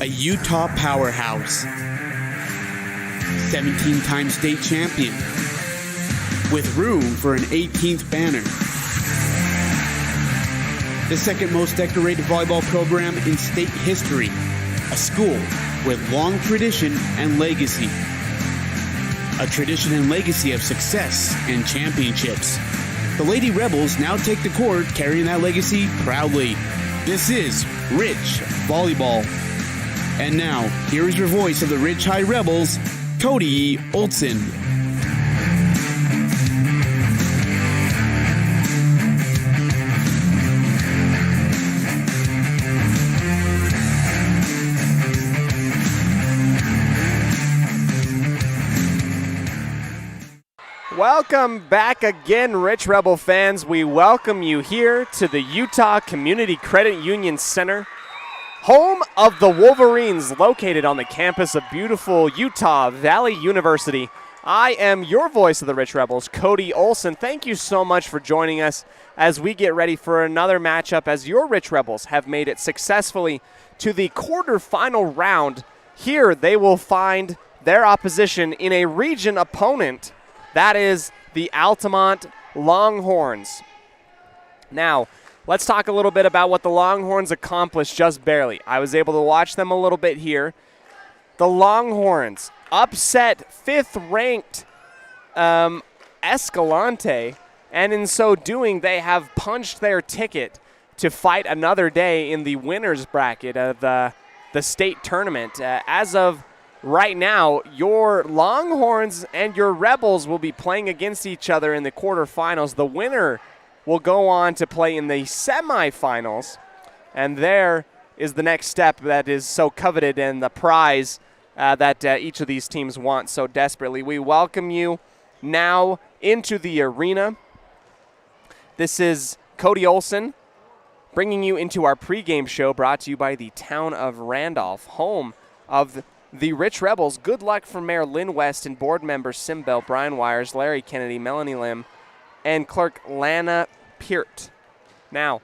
a Utah powerhouse, 17-time state champion, with room for an 18th banner. The second most decorated volleyball program in state history, a school with long tradition and legacy. A tradition and legacy of success and championships. The Lady Rebels now take the court carrying that legacy proudly. This is Rich Volleyball. And now, here is your voice of the Rich High Rebels, Cody Olson. Welcome back again, Rich Rebel fans. We welcome you here to the Utah Community Credit Union Center, home of the Wolverines, located on the campus of beautiful Utah Valley University. I am your voice of the Rich Rebels, Cody Olson. Thank you so much for joining us as we get ready for another matchup as your Rich Rebels have made it successfully to the quarterfinal round. Here they will find their opposition in a region opponent. That is the Altamont Longhorns. Now, let's talk a little bit about what the Longhorns accomplished just barely. I was able to watch them a little bit here. The Longhorns upset 5th-ranked Escalante, and in so doing, they have punched their ticket to fight another day in the winner's bracket of the state tournament. As of right now, your Longhorns and your Rebels will be playing against each other in the quarterfinals. The winner will go on to play in the semifinals, and there is the next step that is so coveted and the prize that each of these teams want so desperately. We welcome you now into the arena. This is Cody Olson bringing you into our pregame show brought to you by the town of Randolph, home of the Rich Rebels. Good luck for Mayor Lynn West and board members Sim Bell, Brian Wires, Larry Kennedy, Melanie Lim, and clerk Lana Peart. Now,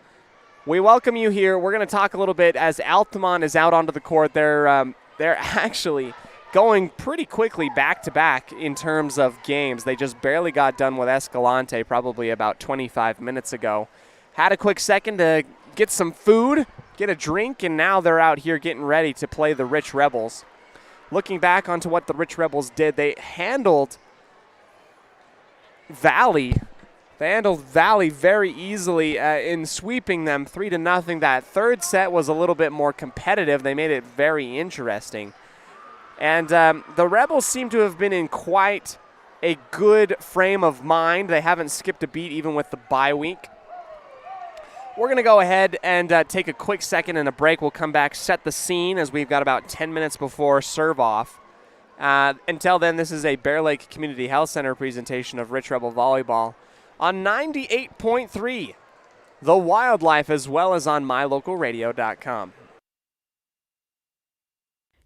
we welcome you here. We're going to talk a little bit as Altamont is out onto the court. They're actually going pretty quickly back-to-back in terms of games. They just barely got done with Escalante probably about 25 minutes ago. Had a quick second to get some food, get a drink, and now they're out here getting ready to play the Rich Rebels. Looking back onto what the Rich Rebels did, they handled Valley. They handled Valley very easily in sweeping them 3-0. That third set was a little bit more competitive. They made it very interesting. And the Rebels seem to have been in quite a good frame of mind. They haven't skipped a beat even with the bye week. We're going to go ahead and take a quick second and a break. We'll come back, set the scene as we've got about 10 minutes before serve-off. Until then, this is a Bear Lake Community Health Center presentation of Rich Rebel Volleyball on 98.3, The Wildlife, as well as on mylocalradio.com.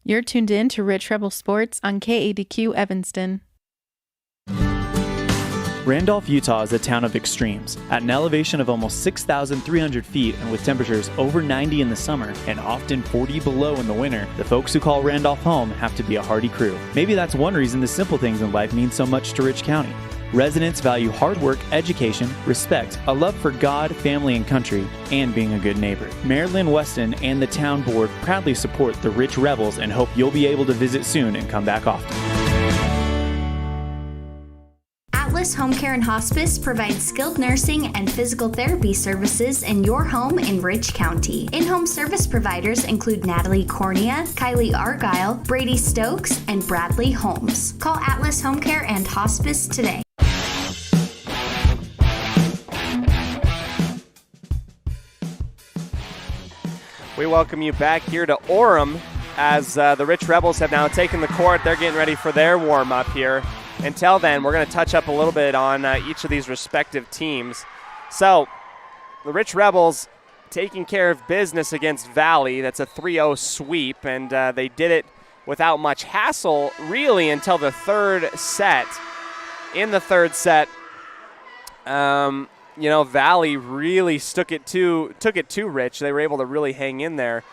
You're tuned in to Rich Rebel Sports on KADQ Evanston. Randolph, Utah is a town of extremes. At an elevation of almost 6,300 feet and with temperatures over 90 in the summer and often 40 below in the winter, the folks who call Randolph home have to be a hardy crew. Maybe that's one reason the simple things in life mean so much to Rich County. Residents value hard work, education, respect, a love for God, family, and country, and being a good neighbor. Mayor Lynn Weston and the town board proudly support the Rich Rebels and hope you'll be able to visit soon and come back often. Atlas Home Care and Hospice provides skilled nursing and physical therapy services in your home in Rich County. In-home service providers include Natalie Cornea, Kylie Argyle, Brady Stokes, and Bradley Holmes. Call Atlas Home Care and Hospice today. We welcome you back here to Orem as the Rich Rebels have now taken the court. They're getting ready for their warm-up here. Until then, we're going to touch up a little bit on each of these respective teams. So, the Rich Rebels taking care of business against Valley. That's a 3-0 sweep, and they did it without much hassle, really, until the third set. In the third set, Valley really took it to Rich. They were able to really hang in there.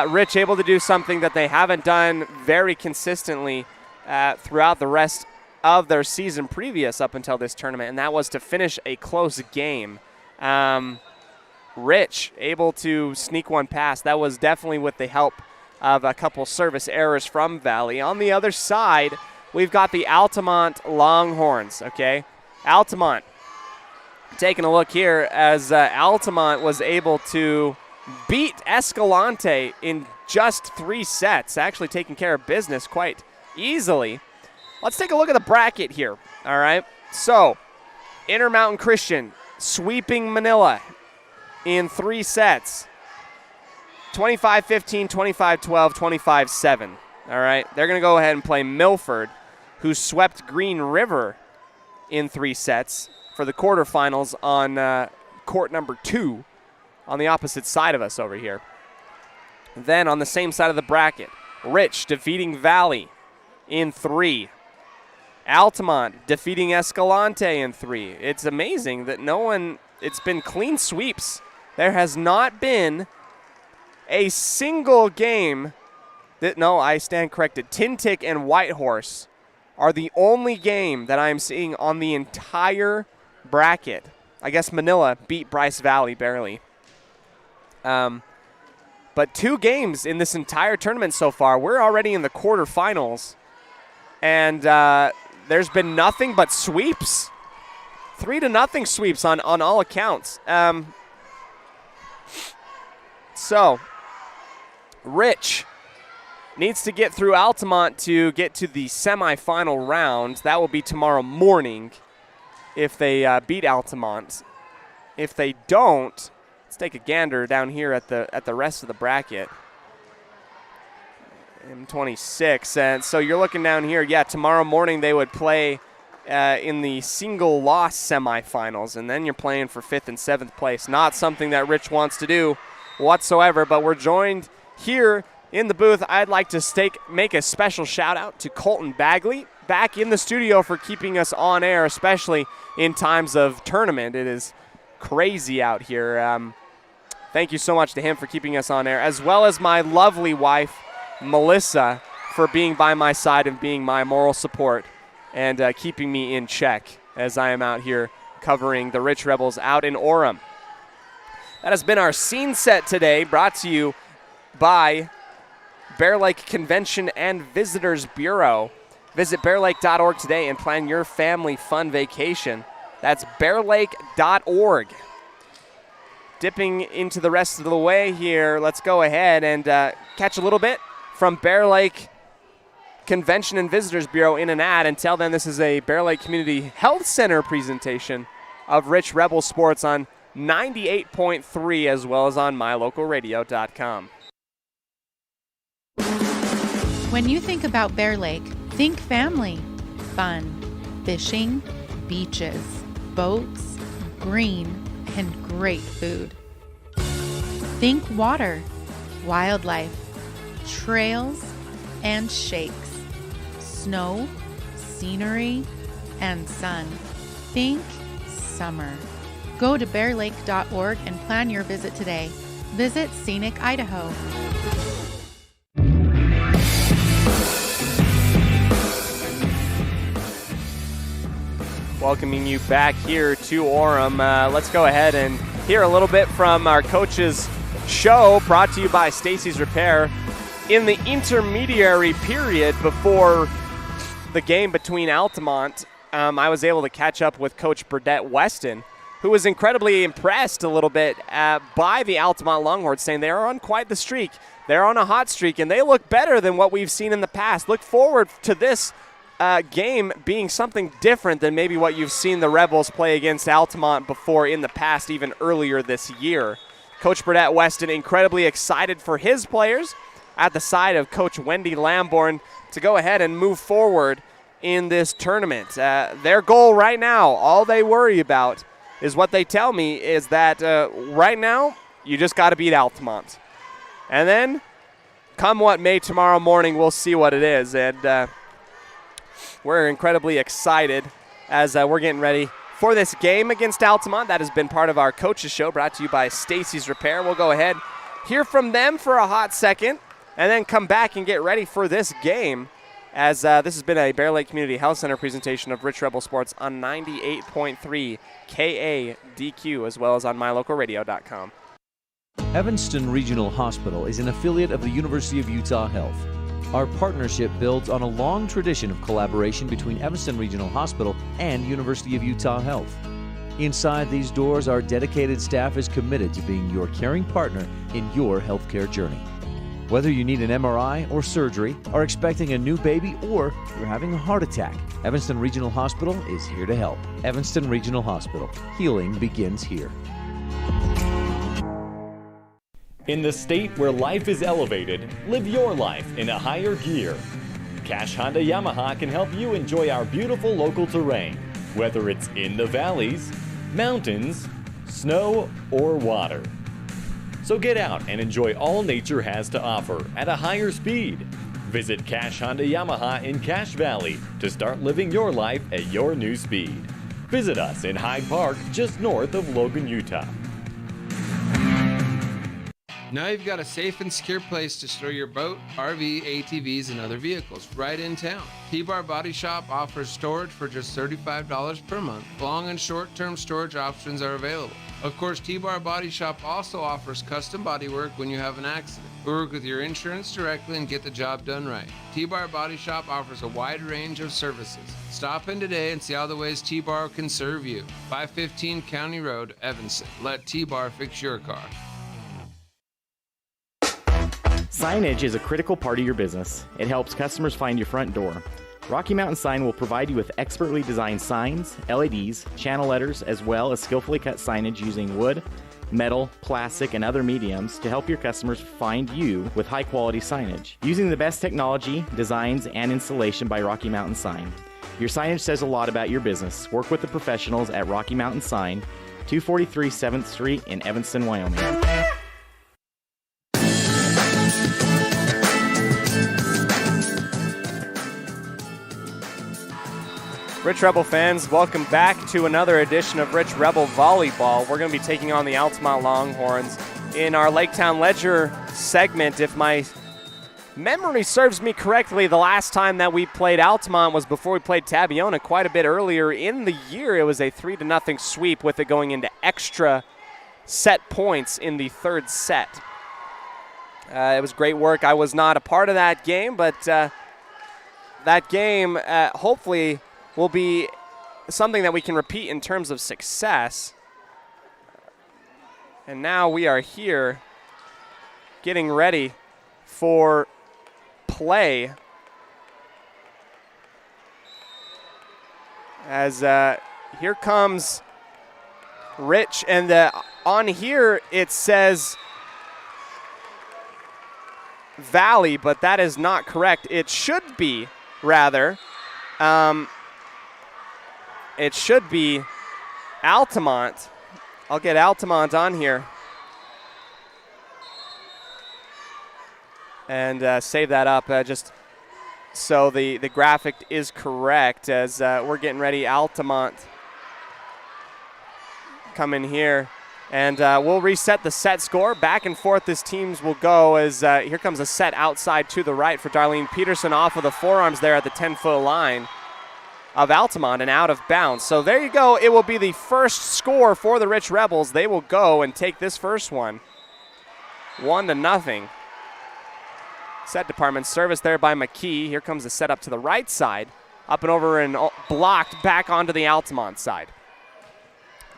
Rich able to do something that they haven't done very consistently throughout the rest of their season previous up until this tournament, and that was to finish a close game. Rich able to sneak one past. That was definitely with the help of a couple service errors from Valley. On the other side, we've got the Altamont Longhorns, okay? Altamont, taking a look here as Altamont was able to beat Escalante in just 3 sets, actually taking care of business quite easily. Let's take a look at the bracket here, all right? So, Intermountain Christian sweeping Manila in 3 sets. 25-15, 25-12, 25-7. All right, they're going to go ahead and play Milford, who swept Green River in 3 sets for the quarterfinals on court number 2 on the opposite side of us over here. Then on the same side of the bracket, Rich defeating Valley in 3. Altamont defeating Escalante in 3. It's amazing that it's been clean sweeps. There has not been a single game I stand corrected. Tintic and Whitehorse are the only game that I'm seeing on the entire bracket. I guess Manila beat Bryce Valley barely. But 2 games in this entire tournament so far. We're already in the quarterfinals. And there's been nothing but sweeps. 3-0 sweeps on all accounts. So, Rich needs to get through Altamont to get to the semifinal round. That will be tomorrow morning if they beat Altamont. If they don't, let's take a gander down here at the rest of the bracket. M26, and so you're looking down here. Yeah, tomorrow morning they would play in the single loss semifinals, and then you're playing for 5th and 7th place. Not something that Rich wants to do whatsoever, but we're joined here in the booth. I'd like to make a special shout out to Colton Bagley back in the studio for keeping us on air, especially in times of tournament. It is crazy out here. Thank you so much to him for keeping us on air, as well as my lovely wife, Melissa, for being by my side and being my moral support and keeping me in check as I am out here covering the Rich Rebels out in Orem. That has been our scene set today, brought to you by Bear Lake Convention and Visitors Bureau. Visit bearlake.org today and plan your family fun vacation. That's bearlake.org. Dipping into the rest of the way here, let's go ahead and catch a little bit from Bear Lake Convention and Visitors Bureau in an ad, and tell them this is a Bear Lake Community Health Center presentation of Rich Rebel Sports on 98.3 as well as on mylocalradio.com. When you think about Bear Lake, think family, fun, fishing, beaches, boats, green, and great food. Think water, wildlife, trails, and shakes, snow, scenery, and sun. Think summer. Go to bearlake.org and plan your visit today. Visit Scenic Idaho. Welcoming you back here to Orem. Let's go ahead and hear a little bit from our coach's show, brought to you by Stacy's Repair. In the intermediary period before the game between Altamont, I was able to catch up with Coach Burdett Weston, who was incredibly impressed a little bit by the Altamont Longhorns, saying they are on quite the streak. They're on a hot streak, and they look better than what we've seen in the past. Look forward to this game being something different than maybe what you've seen the Rebels play against Altamont before in the past, even earlier this year. Coach Burdett Weston incredibly excited for his players at the side of Coach Wendy Lamborn to go ahead and move forward in this tournament. Their goal right now, all they worry about is what they tell me is that right now you just got to beat Altamont. And then come what may tomorrow morning, we'll see what it is. And we're incredibly excited as we're getting ready for this game against Altamont. That has been part of our coaches show, brought to you by Stacy's Repair. We'll go ahead hear from them for a hot second, and then come back and get ready for this game, as this has been a Bear Lake Community Health Center presentation of Rich Rebel Sports on 98.3 KADQ, as well as on mylocalradio.com. Evanston Regional Hospital is an affiliate of the University of Utah Health. Our partnership builds on a long tradition of collaboration between Evanston Regional Hospital and University of Utah Health. Inside these doors, our dedicated staff is committed to being your caring partner in your healthcare journey. Whether you need an MRI or surgery, are expecting a new baby, or you're having a heart attack, Evanston Regional Hospital is here to help. Evanston Regional Hospital. Healing begins here. In the state where life is elevated, live your life in a higher gear. Cash Honda Yamaha can help you enjoy our beautiful local terrain, whether it's in the valleys, mountains, snow, or water. So get out and enjoy all nature has to offer at a higher speed. Visit Cash Honda Yamaha in Cache Valley to start living your life at your new speed. Visit us in Hyde Park, just north of Logan, Utah. Now you've got a safe and secure place to store your boat, RV, ATVs, and other vehicles right in town. T-Bar Body Shop offers storage for just $35 per month. Long and short-term storage options are available. Of course, T-Bar Body Shop also offers custom bodywork when you have an accident. We work with your insurance directly and get the job done right. T-Bar Body Shop offers a wide range of services. Stop in today and see how the ways T-Bar can serve you. 515 County Road, Evanston. Let T-Bar fix your car. Signage is a critical part of your business. It helps customers find your front door. Rocky Mountain Sign will provide you with expertly designed signs, LEDs, channel letters, as well as skillfully cut signage using wood, metal, plastic, and other mediums to help your customers find you with high-quality signage. Using the best technology, designs, and installation by Rocky Mountain Sign. Your signage says a lot about your business. Work with the professionals at Rocky Mountain Sign, 243 7th Street in Evanston, Wyoming. Rich Rebel fans, welcome back to another edition of Rich Rebel Volleyball. We're going to be taking on the Altamont Longhorns in our Laketown Ledger segment. If my memory serves me correctly, the last time that we played Altamont was before we played Tabiona quite a bit earlier in the year. It was a 3-0 sweep with it going into extra set points in the third set. It was great work. I was not a part of that game, but that game hopefully will be something that we can repeat in terms of success. And now we are here getting ready for play. As here comes Rich, and on here it says Valley, but that is not correct. It should be, rather, it should be Altamont. I'll get Altamont on here and save that up just so the graphic is correct as we're getting ready. Altamont come in here, and we'll reset the set score. Back and forth this teams will go as here comes a set outside to the right for Darlene Peterson off of the forearms there at the 10-foot line of Altamont and out of bounds. So there you go. It will be the first score for the Rich Rebels. They will go and take this first one 1-0. Set department service there by McKee. Here comes the set up to the right side. Up and over and blocked back onto the Altamont side.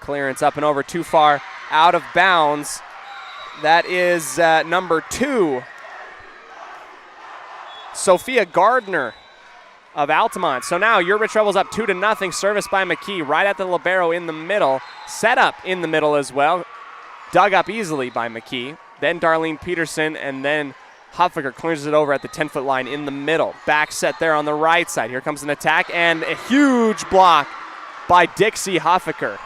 Clearance up and over too far out of bounds. That is number 2. Sophia Gardner of Altamont. So now your Rich Rebels up 2-0. Service by McKee right at the libero in the middle. Set up in the middle as well. Dug up easily by McKee. Then Darlene Peterson, and then Huffaker clears it over at the 10-foot line in the middle. Back set there on the right side. Here comes an attack and a huge block by Dixie Huffaker.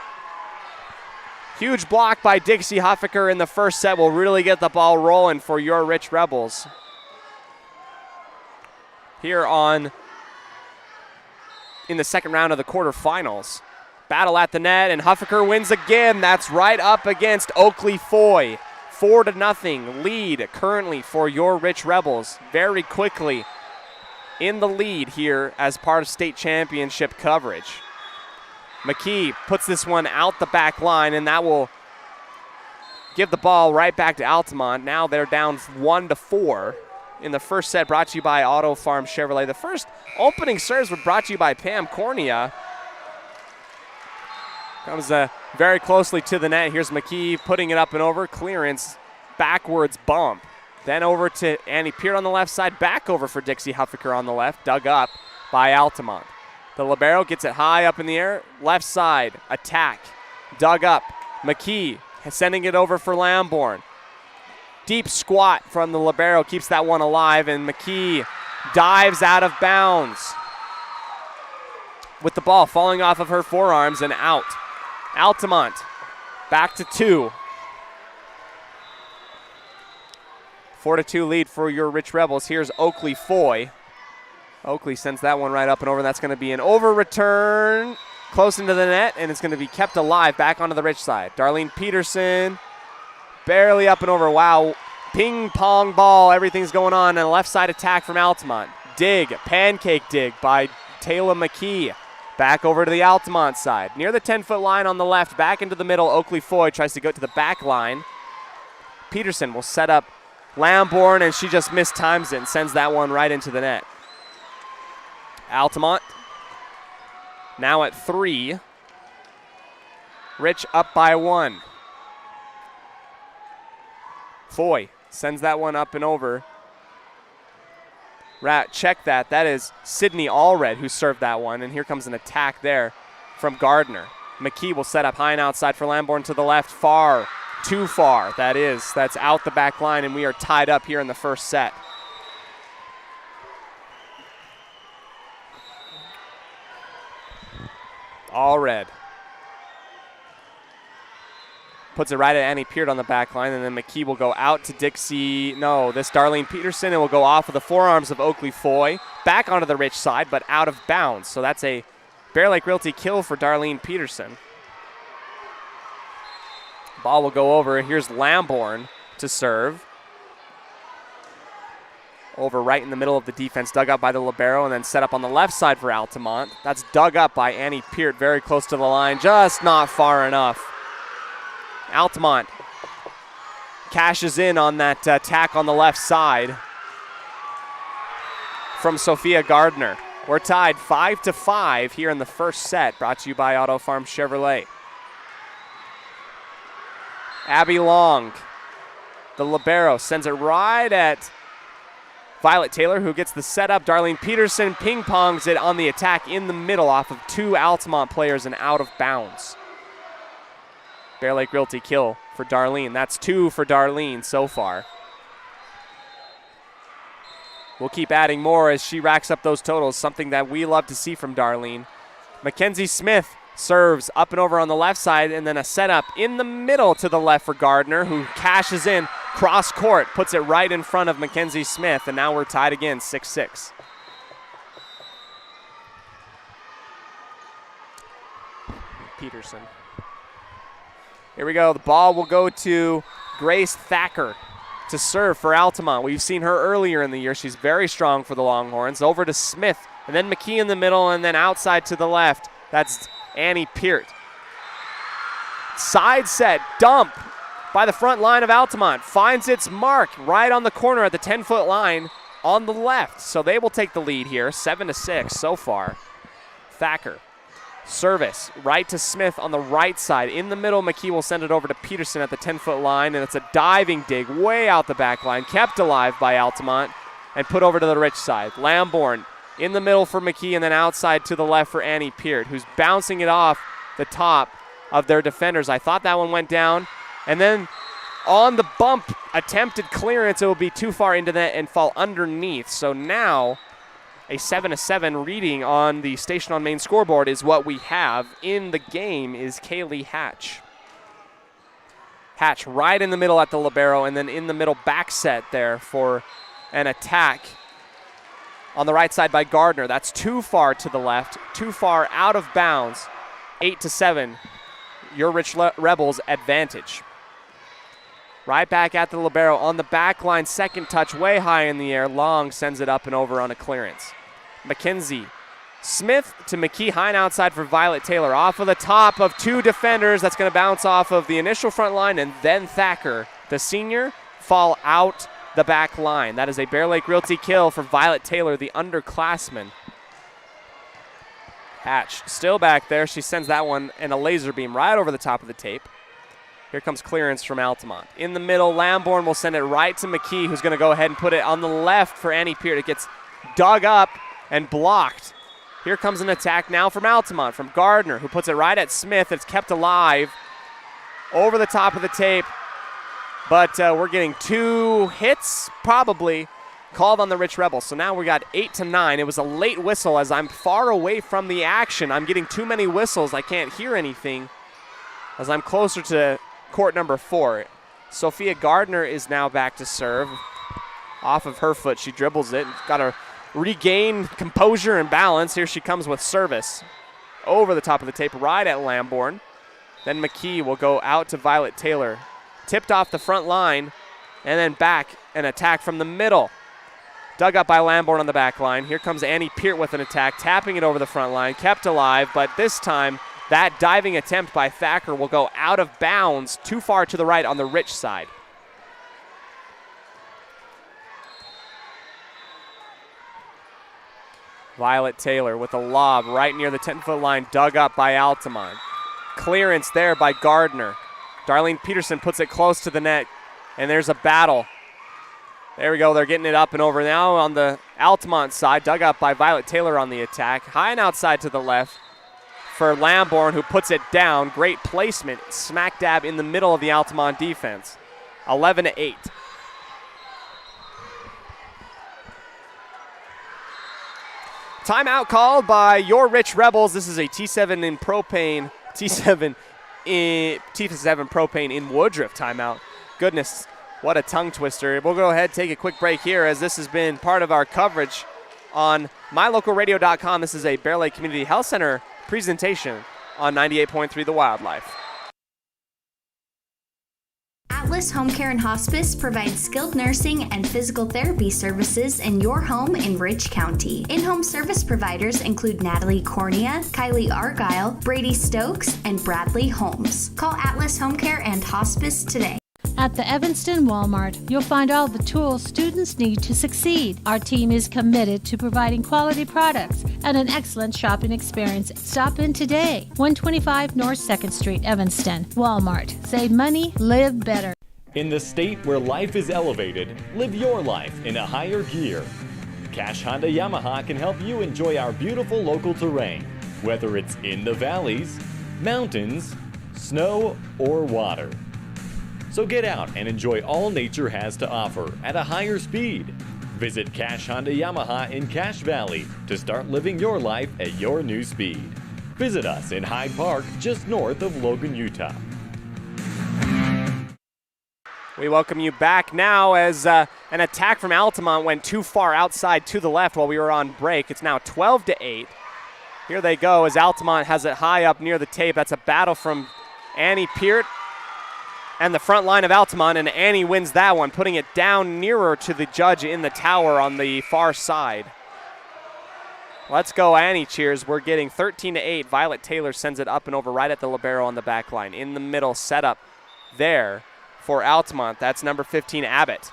Huge block by Dixie Huffaker in the first set will really get the ball rolling for your Rich Rebels. Here in the second round of the quarterfinals. Battle at the net, and Huffaker wins again. That's right up against Oakley Foy. 4-0 lead currently for your Rich Rebels. Very quickly in the lead here as part of state championship coverage. McKee puts this one out the back line, and that will give the ball right back to Altamont. Now they're down 1-4 in the first set, brought to you by Auto Farm Chevrolet. The first opening serves were brought to you by Pam Cornea. Comes very closely to the net. Here's McKee putting it up and over. Clearance, backwards bump. Then over to Annie Peart on the left side. Back over for Dixie Huffaker on the left. Dug up by Altamont. The libero gets it high up in the air. Left side, attack. Dug up. McKee sending it over for Lambourne. Deep squat from the libero keeps that one alive, and McKee dives out of bounds with the ball falling off of her forearms and out. Altamont back to 2. 4-2 lead for your Rich Rebels. Here's Oakley Foy. Oakley sends that one right up and over. That's going to be an over return close into the net, and it's going to be kept alive back onto the Rich side. Darlene Peterson barely up and over. Wow, ping pong ball. Everything's going on, and a left side attack from Altamont. Dig, pancake dig by Taylor McKee. Back over to the Altamont side. Near the 10-foot line on the left, back into the middle. Oakley Foy tries to go to the back line. Peterson will set up Lambourne, and she just mistimes it and sends that one right into the net. Altamont now at 3. Rich up by 1. Foy sends that one up and over. Check that. That is Sydney Allred who served that one, and here comes an attack there from Gardner. McKee will set up high and outside for Lambourne to the left. Far, too far. That's out the back line, and we are tied up here in the first set. Allred puts it right at Annie Peart on the back line, and then McKee will go out to Dixie. No, this Darlene Peterson, and will go off of the forearms of Oakley Foy. Back onto the Rich side, but out of bounds. So that's a Bear Lake Realty kill for Darlene Peterson. Ball will go over. Here's Lambourne to serve. Over right in the middle of the defense, dug up by the libero, and then set up on the left side for Altamont. That's dug up by Annie Peart, very close to the line, just not far enough. Altamont cashes in on that attack on the left side from Sophia Gardner. We're tied 5-5 here in the first set, brought to you by Auto Farm Chevrolet. Abby Long, the libero, sends it right at Violet Taylor, who gets the setup. Darlene Peterson ping-pongs it on the attack in the middle off of 2 Altamont players and out of bounds. Bear Lake Realty kill for Darlene. That's 2 for Darlene so far. We'll keep adding more as she racks up those totals, something that we love to see from Darlene. Mackenzie Smith serves up and over on the left side, and then a setup in the middle to the left for Gardner, who cashes in cross court, puts it right in front of Mackenzie Smith, and now we're tied again, 6-6. Peterson. Here we go. The ball will go to Grace Thacker to serve for Altamont. We've seen her earlier in the year. She's very strong for the Longhorns. Over to Smith, and then McKee in the middle, and then outside to the left. That's Annie Peart. Side set dump by the front line of Altamont. Finds its mark right on the corner at the 10-foot line on the left. So they will take the lead here, 7-6 so far. Thacker. Service right to Smith on the right side. In the middle, McKee will send it over to Peterson at the 10-foot line, and it's a diving dig way out the back line, kept alive by Altamont, and put over to the Rich side. Lambourne in the middle for McKee, and then outside to the left for Annie Peart, who's bouncing it off the top of their defenders. I thought that one went down, and then on the bump, attempted clearance, it will be too far into that and fall underneath. So now a 7-7 reading on the Station on Main scoreboard is what we have. In the game is Kaylee Hatch. Hatch right in the middle at the libero, and then in the middle back set there for an attack on the right side by Gardner. That's too far to the left, too far out of bounds. 8-7, your Rich Rebels advantage. Right back at the libero on the back line. Second touch way high in the air. Long sends it up and over on a clearance. McKenzie. Smith to McKee. High and outside for Violet Taylor. Off of the top of two defenders. That's going to bounce off of the initial front line, and then Thacker, the senior, fall out the back line. That is a Bear Lake Realty kill for Violet Taylor, the underclassman. Hatch still back there. She sends that one in a laser beam right over the top of the tape. Here comes clearance from Altamont. In the middle, Lamborn will send it right to McKee, who's going to go ahead and put it on the left for Annie Peart. It gets dug up and blocked. Here comes an attack now from Altamont, from Gardner, who puts it right at Smith. It's kept alive over the top of the tape. But we're getting 2 hits, probably, called on the Rich Rebels. So now we got 8-9. It was a late whistle as I'm far away from the action. I'm getting too many whistles. I can't hear anything as I'm closer to court number 4. Sophia Gardner is now back to serve. Off of her foot, she dribbles it. Got to regain composure and balance. Here she comes with service. Over the top of the tape, right at Lamborn. Then McKee will go out to Violet Taylor. Tipped off the front line, and then back an attack from the middle. Dug up by Lamborn on the back line. Here comes Annie Peart with an attack, tapping it over the front line. Kept alive, but this time that diving attempt by Thacker will go out of bounds too far to the right on the Rich side. Violet Taylor with a lob right near the 10-foot line, dug up by Altamont. Clearance there by Gardner. Darlene Peterson puts it close to the net, and there's a battle. There we go. They're getting it up and over now on the Altamont side, dug up by Violet Taylor on the attack. High and outside to the left for Lamborn, who puts it down. Great placement, smack dab in the middle of the Altamont defense. 11-8. Timeout called by your Rich Rebels. This is a T7 in propane, T7 propane in Woodruff timeout. Goodness, what a tongue twister. We'll go ahead and take a quick break here as this has been part of our coverage on mylocalradio.com. This is a Bear Lake Community Health Center presentation on 98.3 The Wildlife. Atlas Home Care and Hospice provides skilled nursing and physical therapy services in your home in Rich County. In-home service providers include Natalie Cornea, Kylie Argyle, Brady Stokes, and Bradley Holmes. Call Atlas Home Care and Hospice today. At the Evanston Walmart, you'll find all the tools students need to succeed. Our team is committed to providing quality products and an excellent shopping experience. Stop in today. 125 North 2nd Street, Evanston. Walmart. Save money, live better. In the state where life is elevated, live your life in a higher gear. Cash Honda Yamaha can help you enjoy our beautiful local terrain, whether it's in the valleys, mountains, snow, or water. So get out and enjoy all nature has to offer at a higher speed. Visit Cash Honda Yamaha in Cache Valley to start living your life at your new speed. Visit us in Hyde Park, just north of Logan, Utah. We welcome you back now as an attack from Altamont went too far outside to the left while we were on break. It's now 12-8. Here they go as Altamont has it high up near the tape. That's a battle from Annie Peart and the front line of Altamont, and Annie wins that one, putting it down nearer to the judge in the tower on the far side. Let's go Annie cheers. We're getting 13-8. Violet Taylor sends it up and over right at the libero on the back line. In the middle, set up there for Altamont. That's number 15, Abbott.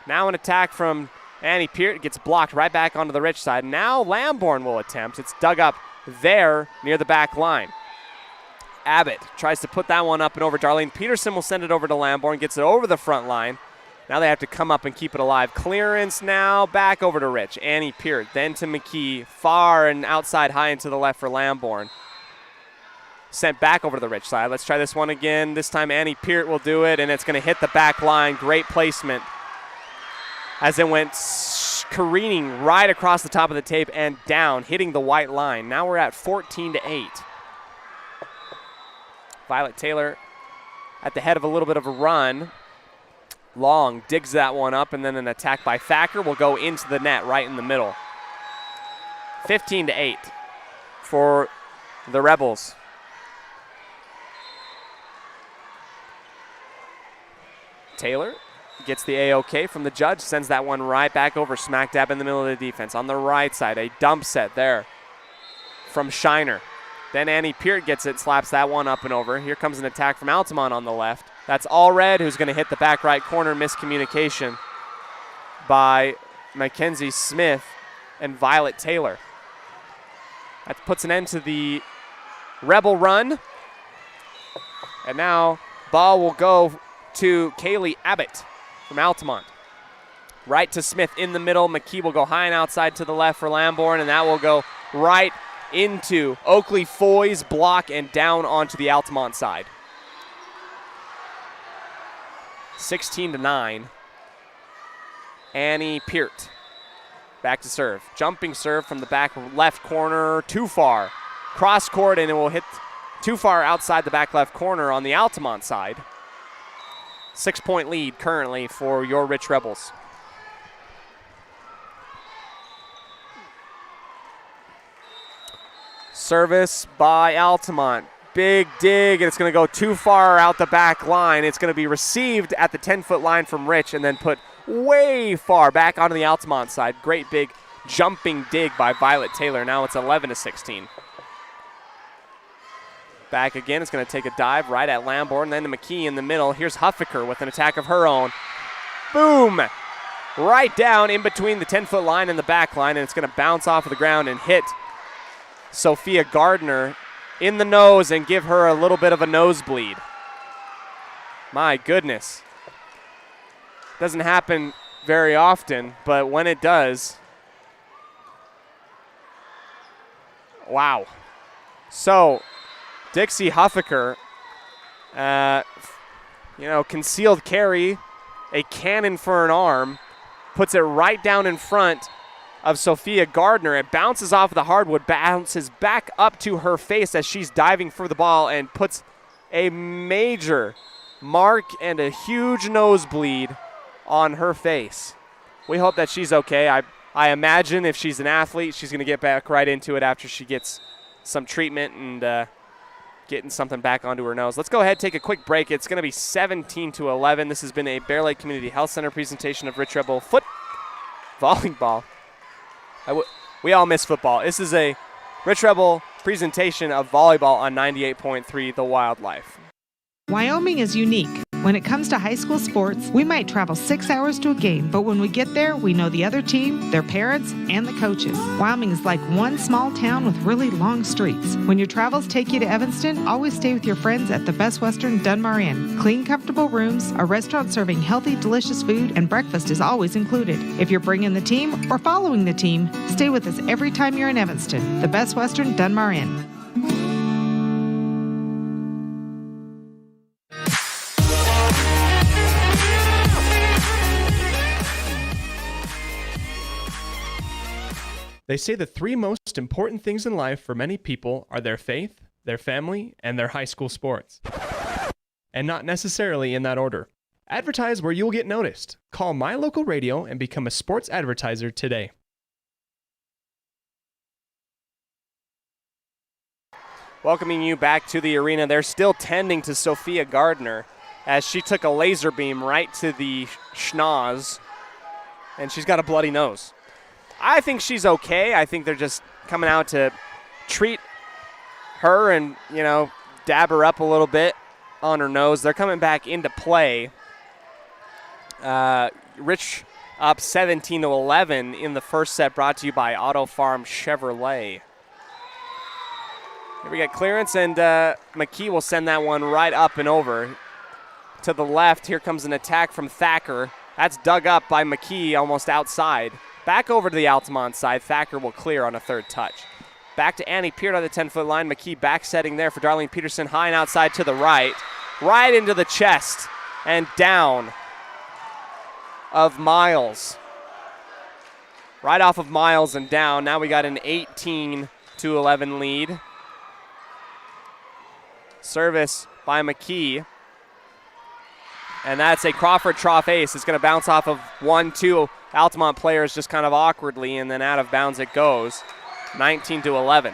Now an attack from Annie Peart. Gets blocked right back onto the Rich side. Now Lamborn will attempt. It's dug up there near the back line. Abbott tries to put that one up and over. Darlene Peterson will send it over to Lamborn. Gets it over the front line. Now they have to come up and keep it alive. Clearance now back over to Rich. Annie Peart, then to McKee. Far and outside high and to the left for Lamborn. Sent back over to the Rich side. Let's try this one again. This time Annie Peart will do it, and it's going to hit the back line. Great placement as it went careening right across the top of the tape and down, hitting the white line. Now we're at 14-8. Violet Taylor at the head of a little bit of a run. Long digs that one up, and then an attack by Thacker will go into the net right in the middle. 15-8 for the Rebels. Taylor gets the A-OK from the judge, sends that one right back over, smack dab in the middle of the defense. On the right side, a dump set there from Shiner. Then Annie Peart gets it, slaps that one up and over. Here comes an attack from Altamont on the left. That's Allred, who's going to hit the back right corner. Miscommunication by Mackenzie Smith and Violet Taylor. That puts an end to the Rebel run. And now ball will go to Kaylee Abbott from Altamont. Right to Smith in the middle. McKee will go high and outside to the left for Lamborn, and that will go right into Oakley Foy's block and down onto the Altamont side. 16-9. Annie Peart back to serve. Jumping serve from the back left corner, too far. Cross court, and it will hit too far outside the back left corner on the Altamont side. 6-point lead currently for your Rich Rebels. Service by Altamont. Big dig, and it's going to go too far out the back line. It's going to be received at the 10-foot line from Rich and then put way far back onto the Altamont side. Great big jumping dig by Violet Taylor. Now it's 11-16. Back again, it's going to take a dive right at Lamborn, then to McKee in the middle. Here's Huffaker with an attack of her own. Boom! Right down in between the 10-foot line and the back line, and it's going to bounce off of the ground and hit Sophia Gardner in the nose and give her a little bit of a nosebleed. My goodness. Doesn't happen very often, but when it does, wow. So, Dixie Huffaker, concealed carry, a cannon for an arm, puts it right down in front of Sophia Gardner. It bounces off the hardwood, bounces back up to her face as she's diving for the ball and puts a major mark and a huge nosebleed on her face. We hope that she's okay. I imagine if she's an athlete, she's going to get back right into it after she gets some treatment and getting something back onto her nose. Let's go ahead and take a quick break. It's going to be 17-11. This has been a Bear Lake Community Health Center presentation of Rich Rebel volleyball. We all miss football. This is a Rich Rebel presentation of volleyball on 98.3 The Wildlife. Wyoming is unique. When it comes to high school sports, we might travel 6 hours to a game, but when we get there, we know the other team, their parents, and the coaches. Wyoming is like one small town with really long streets. When your travels take you to Evanston, always stay with your friends at the Best Western Dunmar Inn. Clean, comfortable rooms, a restaurant serving healthy, delicious food, and breakfast is always included. If you're bringing the team or following the team, stay with us every time you're in Evanston. The Best Western Dunmar Inn. They say the three most important things in life for many people are their faith, their family, and their high school sports. And not necessarily in that order. Advertise where you will get noticed. Call My Local Radio and become a sports advertiser today. Welcoming you back to the arena. They're still tending to Sophia Gardner as she took a laser beam right to the schnoz, and she's got a bloody nose. I think she's okay. I think they're just coming out to treat her and, dab her up a little bit on her nose. They're coming back into play. Rich up 17-11 in the first set, brought to you by Auto Farm Chevrolet. Here we get clearance, and McKee will send that one right up and over. To the left, here comes an attack from Thacker. That's dug up by McKee almost outside. Back over to the Altamont side. Thacker will clear on a third touch. Back to Annie Peart on the 10-foot line. McKee back setting there for Darlene Peterson. High and outside to the right. Right into the chest and down of Miles. Right off of Miles and down. Now we got an 18-11 lead. Service by McKee. And that's a Crawford Trough ace. It's going to bounce off of 1-2 Altamont players just kind of awkwardly, and then out of bounds it goes. 19-11.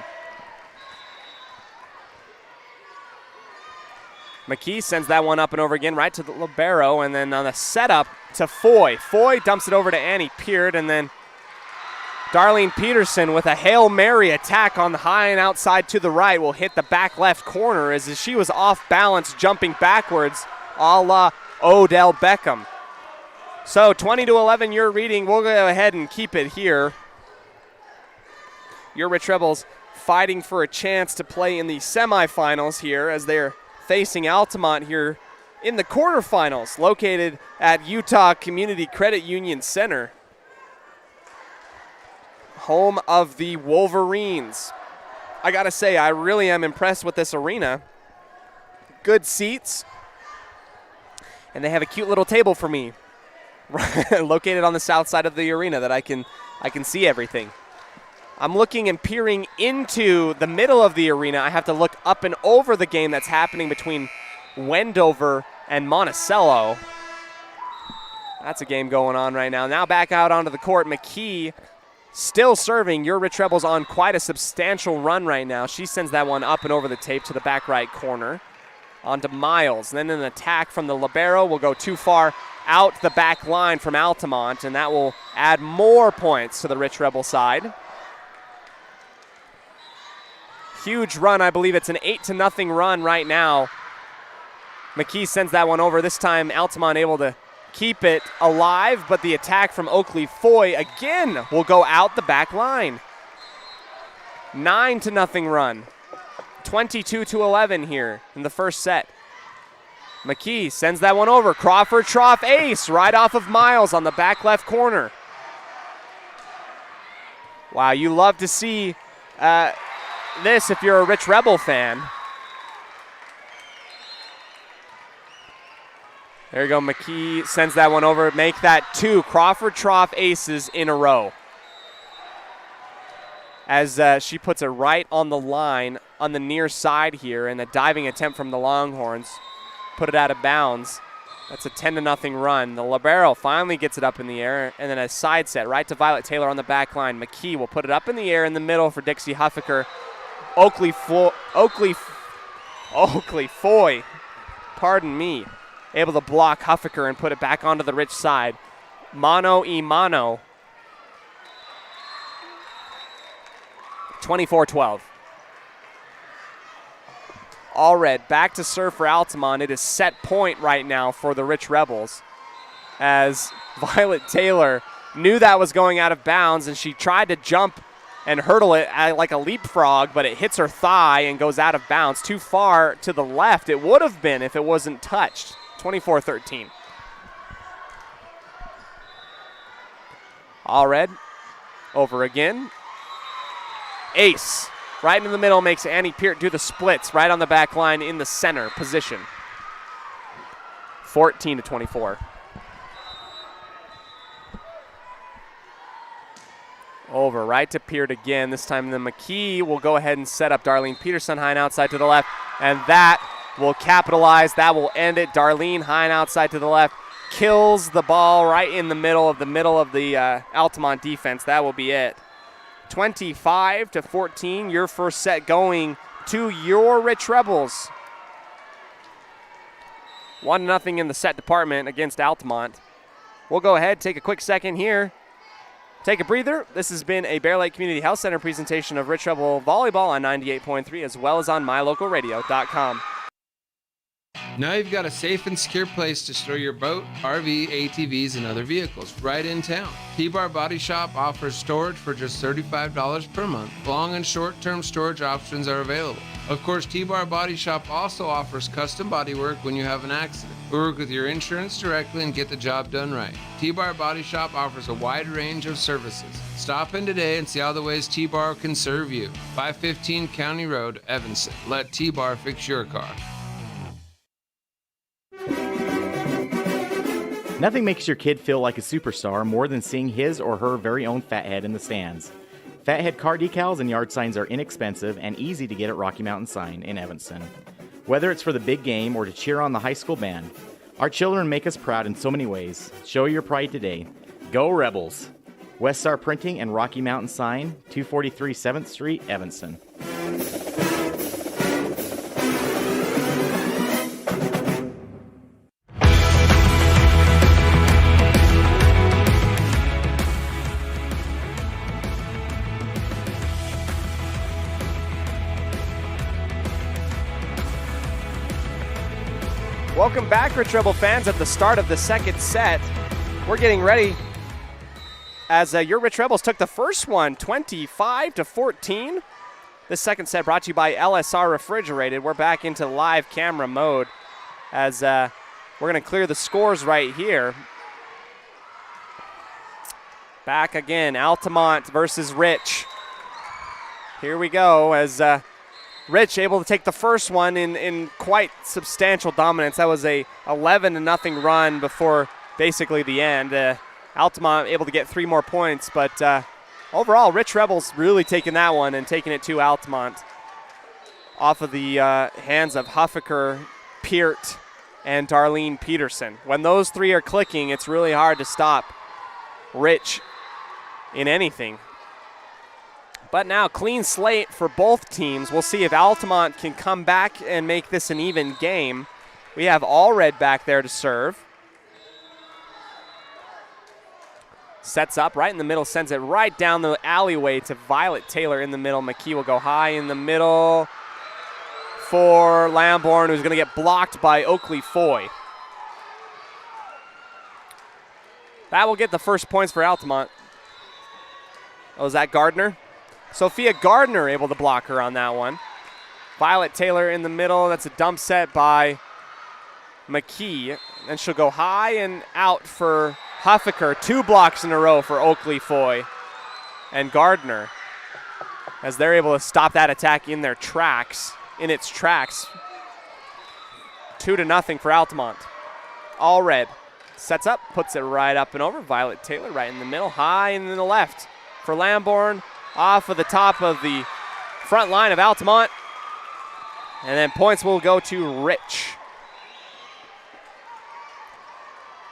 McKee sends that one up and over again right to the libero, and then on the setup to Foy. Foy dumps it over to Annie Peart, and then Darlene Peterson with a Hail Mary attack on the high and outside to the right will hit the back left corner as she was off balance jumping backwards a la Odell Beckham. So 20-11 your reading. We'll go ahead and keep it here. Your Rich Rebels fighting for a chance to play in the semifinals here as they're facing Altamont here in the quarterfinals, located at Utah Community Credit Union Center, home of the Wolverines. I gotta say, I really am impressed with this arena. Good seats, and they have a cute little table for me located on the south side of the arena that I can see everything. I'm looking and peering into the middle of the arena. I have to look up and over the game that's happening between Wendover and Monticello. That's a game going on right now. Now back out onto the court. McKee still serving. Your Rich Rebels on quite a substantial run right now. She sends that one up and over the tape to the back right corner. On to Miles. Then an attack from the libero will go too far out the back line from Altamont, and that will add more points to the Rich Rebel side. Huge run. I believe it's an 8-0 run right now. McKee sends that one over. This time Altamont able to keep it alive, but the attack from Oakley Foy again will go out the back line. 9-0 run. 22-11 here in the first set. McKee sends that one over. Crawford Trough ace right off of Miles on the back left corner. Wow, you love to see this if you're a Rich Rebel fan. There you go. McKee sends that one over. Make that 2 Crawford Trough aces in a row. As she puts it right on the line on the near side here, and a diving attempt from the Longhorns. Put it out of bounds. That's a 10-0 run. The libero finally gets it up in the air, and then a side set right to Violet Taylor on the back line. McKee will put it up in the air in the middle for Dixie Huffaker. Oakley Foy, pardon me, able to block Huffaker and put it back onto the Rich side. Mano y mano. 24-12. Allred back to serve for Altamont. It is set point right now for the Rich Rebels, as Violet Taylor knew that was going out of bounds, and she tried to jump and hurdle it like a leapfrog, but it hits her thigh and goes out of bounds. Too far to the left. It would have been if it wasn't touched. 24-13. Allred over again. Ace. Right in the middle makes Annie Peart do the splits right on the back line in the center position. 14-24. Over right to Peart again. This time the McKee will go ahead and set up Darlene Peterson high and outside to the left, and that will capitalize. That will end it. Darlene high and outside to the left kills the ball right in the middle of the Altamont defense. That will be it. 25-14, your first set going to your Rich Rebels. 1-0 in the set department against Altamont. We'll go ahead, take a quick second here. Take a breather. This has been a Bear Lake Community Health Center presentation of Rich Rebel Volleyball on 98.3 as well as on mylocalradio.com. Now you've got a safe and secure place to store your boat, RV, ATVs, and other vehicles right in town. T-Bar Body Shop offers storage for just $35 per month. Long and short-term storage options are available. Of course, T-Bar Body Shop also offers custom bodywork when you have an accident. We work with your insurance directly and get the job done right. T-Bar Body Shop offers a wide range of services. Stop in today and see all the ways T-Bar can serve you. 515 County Road, Evanston. Let T-Bar fix your car. Nothing makes your kid feel like a superstar more than seeing his or her very own Fathead in the stands. Fathead car decals and yard signs are inexpensive and easy to get at Rocky Mountain Sign in Evanston. Whether it's for the big game or to cheer on the high school band, our children make us proud in so many ways. Show your pride today. Go Rebels! West Star Printing and Rocky Mountain Sign, 243 7th Street, Evanston. Welcome back, Rich Rebel fans, at the start of the second set. We're getting ready as your Rich Rebels took the first one, 25-14. This second set brought to you by LSR Refrigerated. We're back into live camera mode as we're going to clear the scores right here. Back again, Altamont versus Rich. Here we go as Rich able to take the first one in quite substantial dominance. That was a 11-0 run before basically the end. Altamont able to get 3 more points, but overall, Rich Rebels really taking that one and taking it to Altamont off of the hands of Huffaker, Peart, and Darlene Peterson. When those 3 are clicking, it's really hard to stop Rich in anything. But now, clean slate for both teams. We'll see if Altamont can come back and make this an even game. We have Allred back there to serve. Sets up right in the middle, sends it right down the alleyway to Violet Taylor in the middle. McKee will go high in the middle for Lamborn, who's going to get blocked by Oakley Foy. That will get the first points for Altamont. Oh, is that Gardner? Sophia Gardner able to block her on that one. Violet Taylor in the middle. That's a dump set by McKee. Then she'll go high and out for Huffaker. 2 blocks in a row for Oakley Foy and Gardner as they're able to stop that attack in its tracks. 2-0 for Altamont. Allred sets up, puts it right up and over. Violet Taylor right in the middle, high and in the left for Lamborn. Off of the top of the front line of Altamont. And then points will go to Rich.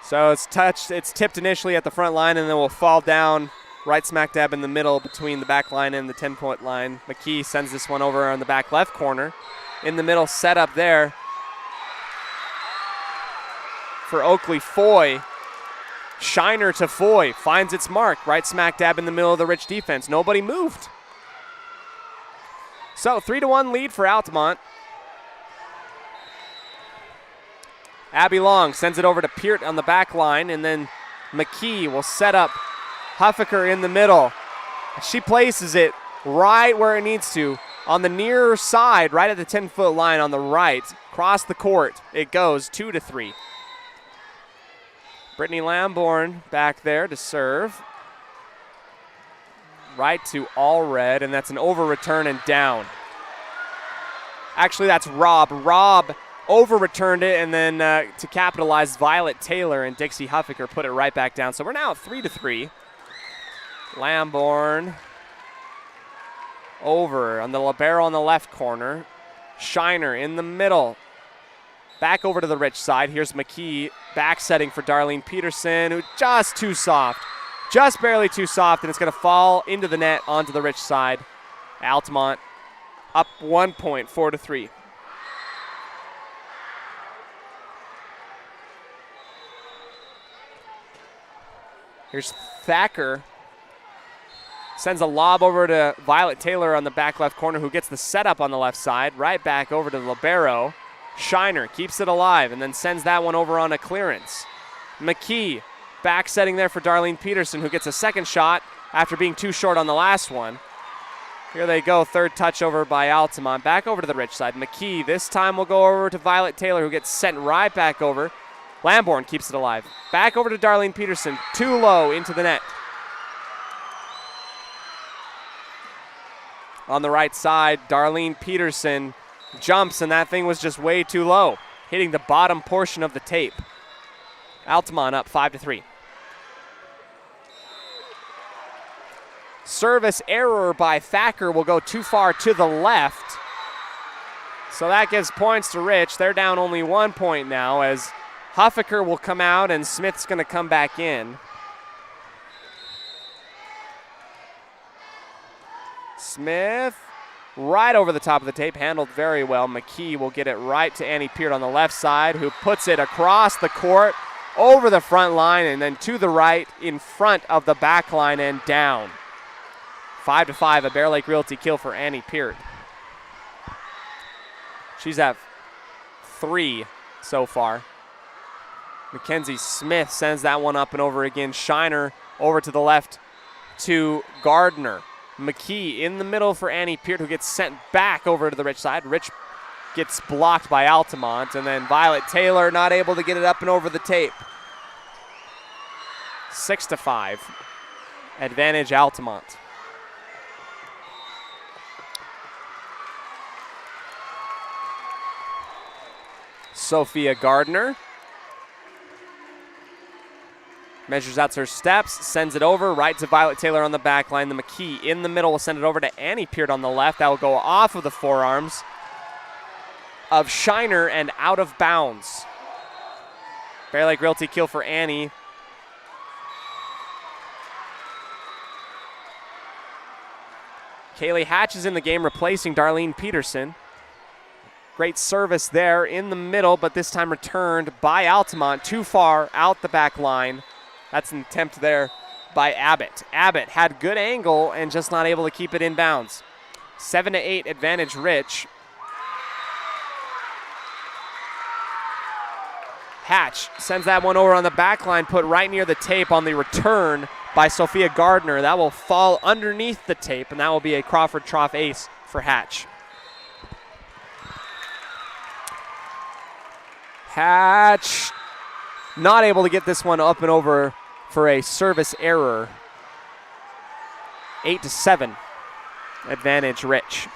So it's tipped initially at the front line and then will fall down right smack dab in the middle between the back line and the 10-point line. McKee sends this one over on the back left corner. In the middle, set up there for Oakley Foy. Shiner to Foy, finds its mark, right smack dab in the middle of the Rich defense. Nobody moved. So 3-1 lead for Altamont. Abby Long sends it over to Peart on the back line, and then McKee will set up Huffaker in the middle. She places it right where it needs to, on the near side, right at the 10-foot line on the right. Across the court, it goes 2-3. Brittany Lamborn back there to serve. Right to Allred, and that's an over return and down. Actually, that's Rob. Rob over-returned it, and then to capitalize, Violet Taylor and Dixie Huffaker put it right back down. So we're now at 3-3. Lamborn over on the libero on the left corner. Shiner in the middle. Back over to the Rich side. Here's McKee back setting for Darlene Peterson, who just too soft. Just barely too soft, and it's going to fall into the net onto the Rich side. Altamont up 1 point, 4-3. Here's Thacker. Sends a lob over to Violet Taylor on the back left corner, who gets the setup on the left side. Right back over to the libero. Shiner keeps it alive and then sends that one over on a clearance. McKee back setting there for Darlene Peterson, who gets a second shot after being too short on the last one. Here they go, third touch over by Altamont. Back over to the Rich side. McKee this time will go over to Violet Taylor, who gets sent right back over. Lamborn keeps it alive. Back over to Darlene Peterson, too low into the net. On the right side, Darlene Peterson jumps, and that thing was just way too low, hitting the bottom portion of the tape. Altamont up 5-3. Service error by Thacker will go too far to the left. So that gives points to Rich. They're down only 1 point now as Huffaker will come out and Smith's going to come back in. Smith right over the top of the tape, handled very well. McKee will get it right to Annie Peart on the left side, who puts it across the court, over the front line, and then to the right in front of the back line and down. 5-5, a Bear Lake Realty kill for Annie Peart. She's at 3 so far. Mackenzie Smith sends that one up and over again. Shiner over to the left to Gardner. McKee in the middle for Annie Peart, who gets sent back over to the Rich side. Rich gets blocked by Altamont, and then Violet Taylor not able to get it up and over the tape. 6-5. Advantage Altamont. Sophia Gardner measures out her steps, sends it over right to Violet Taylor on the back line. The McKee in the middle will send it over to Annie Peart on the left. That will go off of the forearms of Shiner and out of bounds. Bear Lake Realty kill for Annie. Kaylee Hatch is in the game, replacing Darlene Peterson. Great service there in the middle, but this time returned by Altamont. Too far out the back line. That's an attempt there by Abbott. Abbott had good angle and just not able to keep it in bounds. 7-8 advantage Rich. Hatch sends that one over on the back line, put right near the tape on the return by Sophia Gardner. That will fall underneath the tape, and that will be a Crawford Trough ace for Hatch. Hatch not able to get this one up and over for a service error. 8-7, advantage Rich.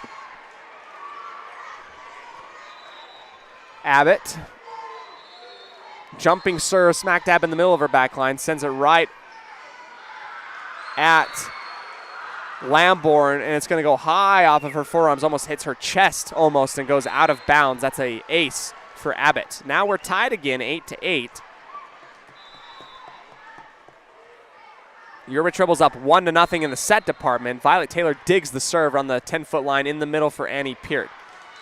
Abbott, jumping serve smack dab in the middle of her back line, sends it right at Lamborn, and it's going to go high off of her forearms, almost hits her chest almost, and goes out of bounds. That's a ace for Abbott. Now we're tied again, 8-8. Your Rich Rebels up 1-0 in the set department. Violet Taylor digs the serve on the 10-foot line in the middle for Annie Peart,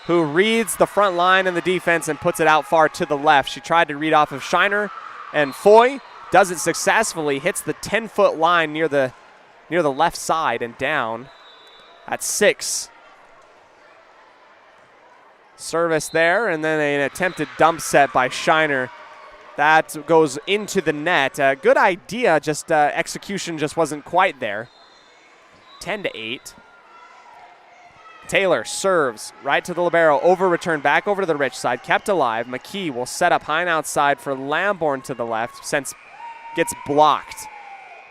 who reads the front line and the defense and puts it out far to the left. She tried to read off of Shiner and Foy, does it successfully, hits the 10-foot line near the left side and down at 6. Service there, and then an attempted dump set by Shiner. That goes into the net. Good idea, just execution just wasn't quite there. 10-8. Taylor serves right to the libero, over return back over to the Rich side, kept alive. McKee will set up high and outside for Lamborn to the left, since gets blocked.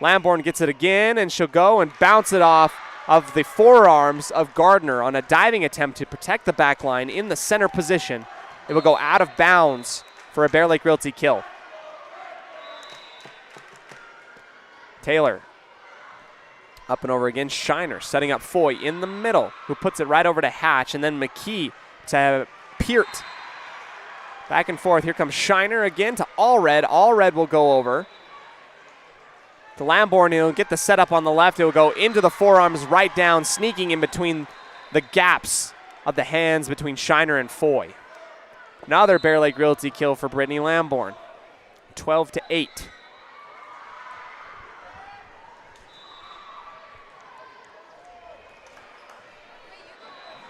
Lamborn gets it again, and she'll go and bounce it off of the forearms of Gardner on a diving attempt to protect the back line in the center position. It will go out of bounds for a Bear Lake Realty kill. Taylor up and over again. Shiner setting up Foy in the middle, who puts it right over to Hatch, and then McKee to Peart. Back and forth. Here comes Shiner again to Allred. Allred will go over to Lamborn. He'll get the setup on the left. He'll go into the forearms right down, sneaking in between the gaps of the hands between Shiner and Foy. Another Bear Lake Realty kill for Brittany Lamborn. 12-8.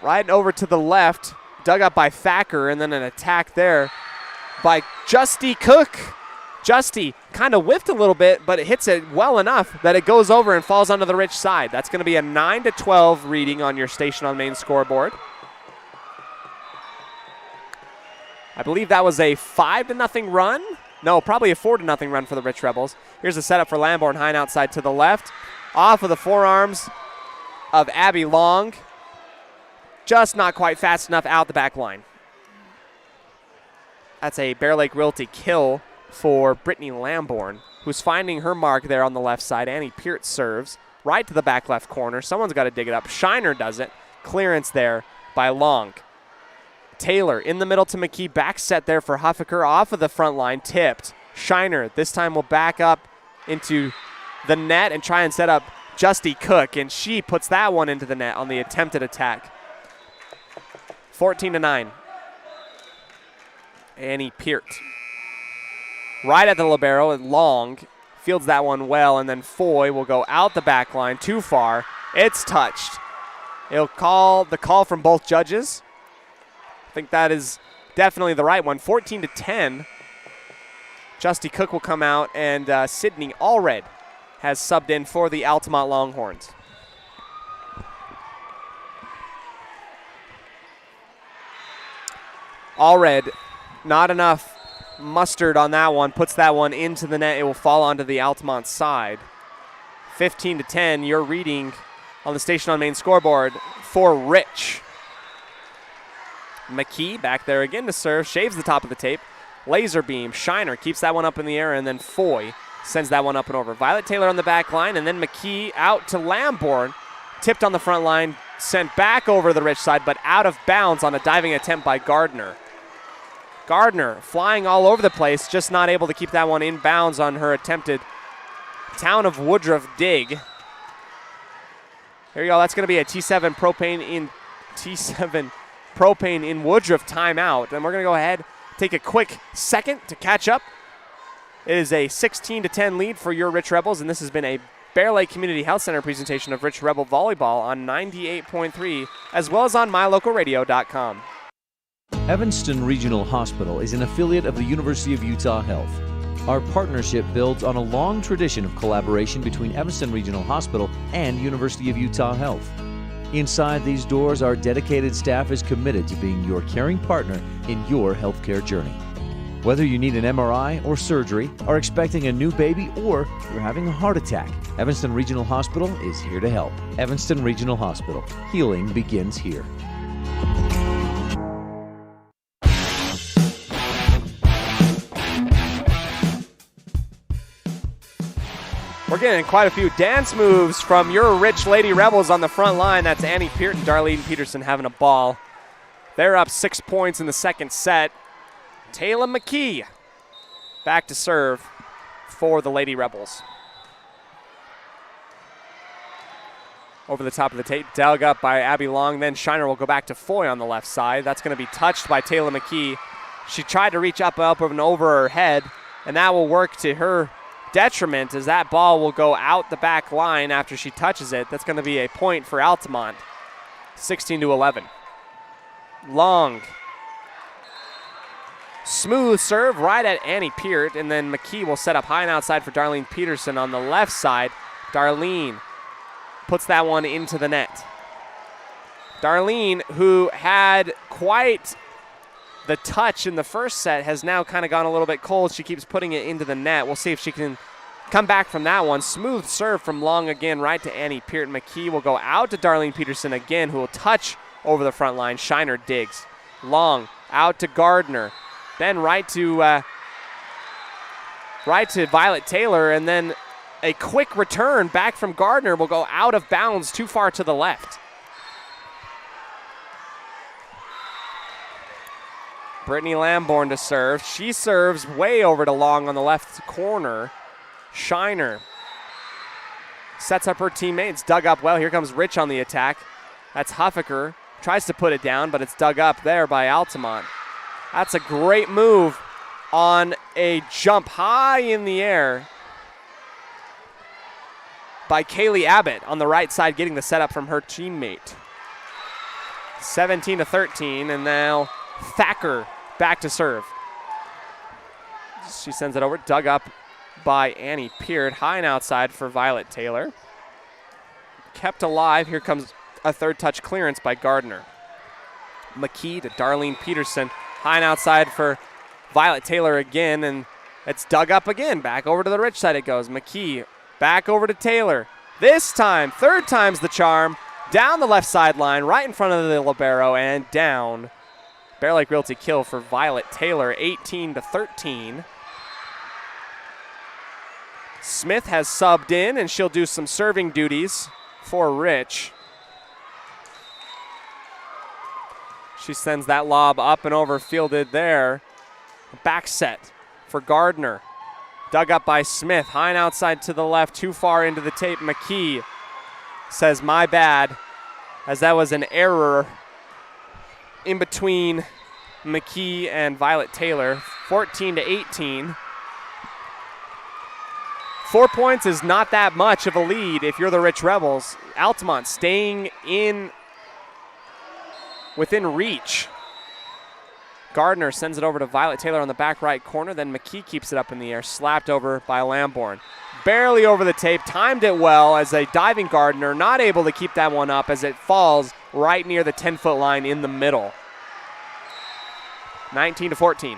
Right over to the left, dug up by Thacker, and then an attack there by Justy Cook. Justy kind of whiffed a little bit, but it hits it well enough that it goes over and falls onto the Rich side. That's going to be a 9-12 reading on your Station on Main scoreboard. I believe that was a 5-0 run. No, probably a 4-0 run for the Rich Rebels. Here's a setup for Lamborn, high and outside to the left. Off of the forearms of Abby Long. Just not quite fast enough out the back line. That's a Bear Lake Realty kill for Brittany Lamborn, who's finding her mark there on the left side. Annie Peart serves right to the back left corner. Someone's got to dig it up. Shiner does it. Clearance there by Long. Taylor in the middle to McKee. Back set there for Huffaker off of the front line. Tipped. Shiner this time will back up into the net and try and set up Justy Cook, and she puts that one into the net on the attempted attack. 14-9. Annie Peart. Right at the libero, and Long fields that one well, and then Foy will go out the back line too far. It's touched. He'll call the call from both judges. I think that is definitely the right one. 14-10. Justy Cook will come out, and Sydney Allred has subbed in for the Altamont Longhorns. Allred, not enough mustard on that one, puts that one into the net. It will fall onto the Altamont side. 15-10, your reading on the Station on Main scoreboard for Rich. McKee back there again to serve, shaves the top of the tape. Laser beam, Shiner keeps that one up in the air, and then Foy sends that one up and over. Violet Taylor on the back line, and then McKee out to Lamborn. Tipped on the front line, sent back over the Rich side, but out of bounds on a diving attempt by Gardner. Gardner flying all over the place, just not able to keep that one in bounds on her attempted Town of Woodruff dig. Here you go, that's going to be a T7 propane in Woodruff timeout. And we're going to go ahead, take a quick second to catch up. It is a 16-10 lead for your Rich Rebels, and this has been a Bear Lake Community Health Center presentation of Rich Rebel Volleyball on 98.3, as well as on mylocalradio.com. Evanston Regional Hospital is an affiliate of the University of Utah Health. Our partnership builds on a long tradition of collaboration between Evanston Regional Hospital and University of Utah Health. Inside these doors, our dedicated staff is committed to being your caring partner in your healthcare journey. Whether you need an MRI or surgery, are expecting a new baby, or you're having a heart attack, Evanston Regional Hospital is here to help. Evanston Regional Hospital. Healing begins here. We're getting quite a few dance moves from your Rich Lady Rebels on the front line. That's Annie Peart and Darlene Peterson having a ball. They're up 6 points in the second set. Taylor McKee back to serve for the Lady Rebels. Over the top of the tape, dug up by Abby Long. Then Shiner will go back to Foy on the left side. That's going to be touched by Taylor McKee. She tried to reach up and over her head, and that will work to her detriment as that ball will go out the back line after she touches it. That's going to be a point for Altamont. 16-11. Long. Smooth serve right at Annie Peart, and then McKee will set up high and outside for Darlene Peterson on the left side. Darlene puts that one into the net. Darlene, who had quite the touch in the first set, has now kind of gone a little bit cold. She keeps putting it into the net. We'll see if she can come back from that one. Smooth serve from Long again, right to Annie Peart. McKee will go out to Darlene Peterson again, who will touch over the front line. Shiner digs. Long out to Gardner. Then right to Violet Taylor, and then a quick return back from Gardner will go out of bounds too far to the left. Brittany Lamborn to serve. She serves way over to Long on the left corner. Shiner sets up her teammates. Dug up well. Here comes Rich on the attack. That's Huffaker. Tries to put it down, but it's dug up there by Altamont. That's a great move on a jump high in the air by Kaylee Abbott on the right side, getting the setup from her teammate. 17-13, and now Thacker back to serve. She sends it over, dug up by Annie Peart, high and outside for Violet Taylor. Kept alive. Here comes a third touch clearance by Gardner. McKee to Darlene Peterson, high and outside for Violet Taylor again, and it's dug up again. Back over to the Rich side it goes. McKee back over to Taylor. This time, third time's the charm. Down the left sideline, right in front of the libero, and down. Bear Lake Realty kill for Violet Taylor, 18-13. Smith has subbed in, and she'll do some serving duties for Rich. She sends that lob up and over, fielded there. Back set for Gardner. Dug up by Smith, high and outside to the left, too far into the tape. McKee says, my bad, as that was an error in between McKee and Violet Taylor. 14-18. 4 points is not that much of a lead if you're the Rich Rebels. Altamont staying within reach. Gardner sends it over to Violet Taylor on the back right corner. Then McKee keeps it up in the air, slapped over by Lamborn. Barely over the tape, timed it well as a diving Gardner, not able to keep that one up as it falls right near the 10-foot line in the middle. 19-14.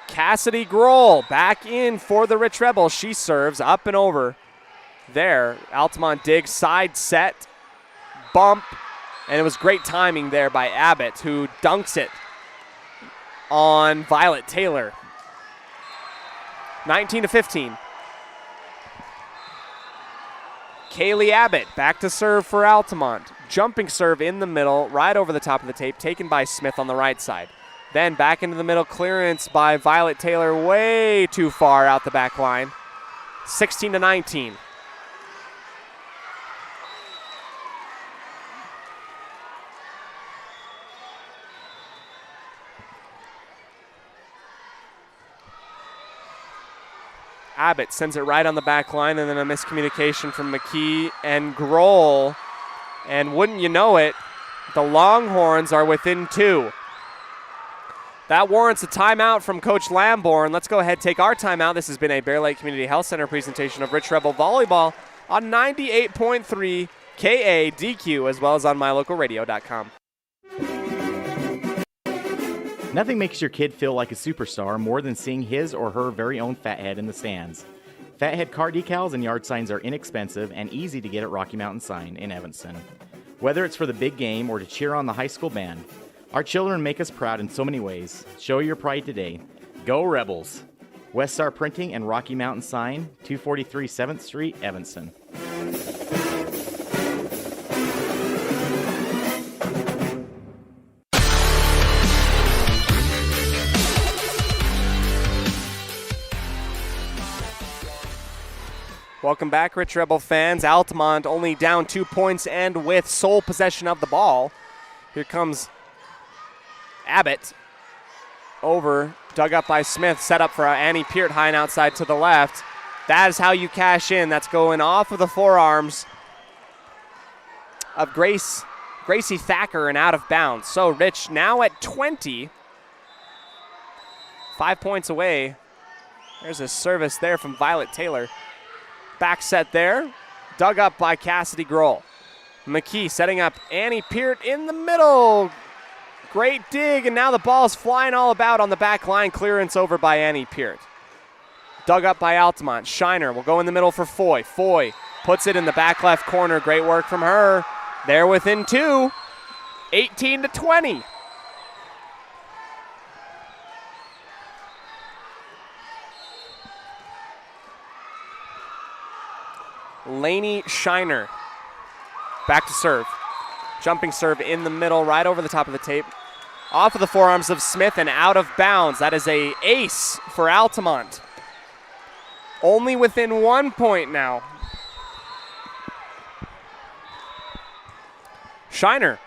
Cassidy Grohl back in for the Rich Rebels. She serves up and over there. Altamont digs, side set, bump, and it was great timing there by Abbott, who dunks it on Violet Taylor. 19-15. Kaylee Abbott back to serve for Altamont. Jumping serve in the middle, right over the top of the tape, taken by Smith on the right side. Then back into the middle, clearance by Violet Taylor, way too far out the back line. 16-19. Abbott sends it right on the back line, and then a miscommunication from McKee and Grohl. And wouldn't you know it, the Longhorns are within 2. That warrants a timeout from Coach Lamborn. Let's go ahead and take our timeout. This has been a Bear Lake Community Health Center presentation of Rich Rebel Volleyball on 98.3 KADQ, as well as on mylocalradio.com. Nothing makes your kid feel like a superstar more than seeing his or her very own Fathead in the stands. Fathead car decals and yard signs are inexpensive and easy to get at Rocky Mountain Sign in Evanston. Whether it's for the big game or to cheer on the high school band, our children make us proud in so many ways. Show your pride today. Go Rebels! West Star Printing and Rocky Mountain Sign, 243 7th Street, Evanston. Welcome back, Rich Rebel fans. Altamont only down 2 points and with sole possession of the ball. Here comes Abbott. Over, dug up by Smith, set up for Annie Peart high and outside to the left. That is how you cash in. That's going off of the forearms of Gracie Thacker and out of bounds. So Rich now at 20. 5 points away. There's a service there from Violet Taylor. Back set there, dug up by Cassidy Grohl. McKee setting up Annie Peart in the middle. Great dig, and now the ball's flying all about on the back line. Clearance over by Annie Peart. Dug up by Altamont. Shiner will go in the middle for Foy. Foy puts it in the back left corner. Great work from her. They're within 2, 18-20. Lainey Shiner back to serve. Jumping serve in the middle, right over the top of the tape. Off of the forearms of Smith and out of bounds. That is an ace for Altamont. Only within 1 point now. Shiner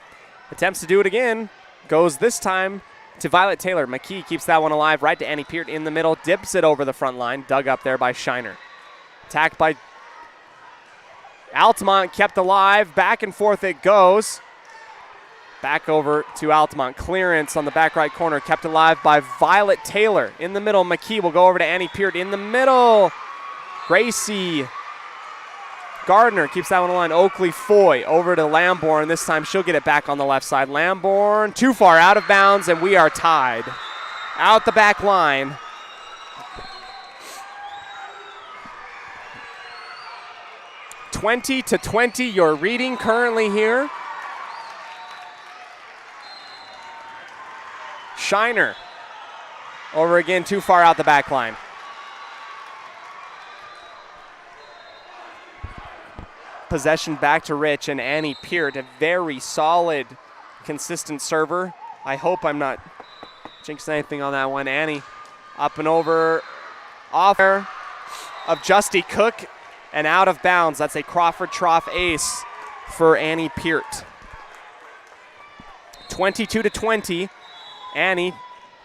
attempts to do it again. Goes this time to Violet Taylor. McKee keeps that one alive, right to Annie Peart in the middle. Dips it over the front line. Dug up there by Shiner. Attacked by Altamont, kept alive. Back and forth it goes. Back over to Altamont. Clearance on the back right corner. Kept alive by Violet Taylor. In the middle, McKee will go over to Annie Peart in the middle. Gracie Gardner keeps that one on line. Oakley Foy over to Lamborn. This time she'll get it back on the left side. Lamborn too far out of bounds, and we are tied. Out the back line. (20-20) your reading currently here. Shiner over again, too far out the back line. Possession back to Rich and Annie Peart, a very solid, consistent server. I hope I'm not jinxing anything on that one. Annie up and over, off of Justy Cook and out of bounds. That's a Crawford Trough ace for Annie Peart. 22-20. Annie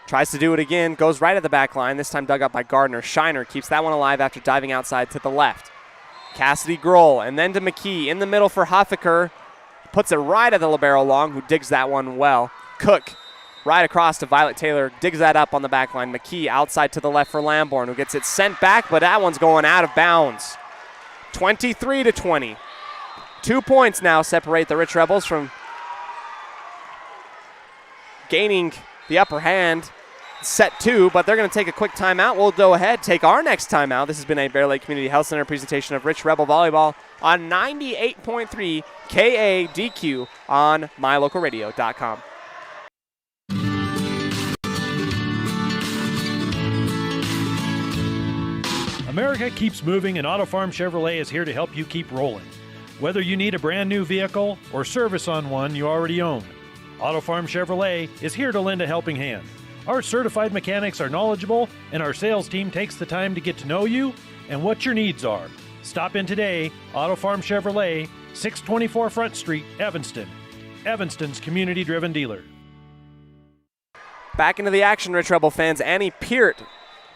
tries to do it again, goes right at the back line, this time dug up by Gardner. Shiner keeps that one alive after diving outside to the left. Cassidy Grohl, and then to McKee in the middle for Huffaker. Puts it right at the libero Long, who digs that one well. Cook right across to Violet Taylor, digs that up on the back line. McKee outside to the left for Lamborn, who gets it sent back, but that one's going out of bounds. 23-20. 2 points now separate the Rich Rebels from gaining the upper hand. Set 2, but they're going to take a quick timeout. We'll go ahead, take our next timeout. This has been a Bear Lake Community Health Center presentation of Rich Rebel Volleyball on 98.3 KADQ on mylocalradio.com. America keeps moving, and Auto Farm Chevrolet is here to help you keep rolling. Whether you need a brand new vehicle or service on one you already own, Auto Farm Chevrolet is here to lend a helping hand. Our certified mechanics are knowledgeable, and our sales team takes the time to get to know you and what your needs are. Stop in today, Auto Farm Chevrolet, 624 Front Street, Evanston. Evanston's community-driven dealer. Back into the action, Rich Rebel fans. Annie Peart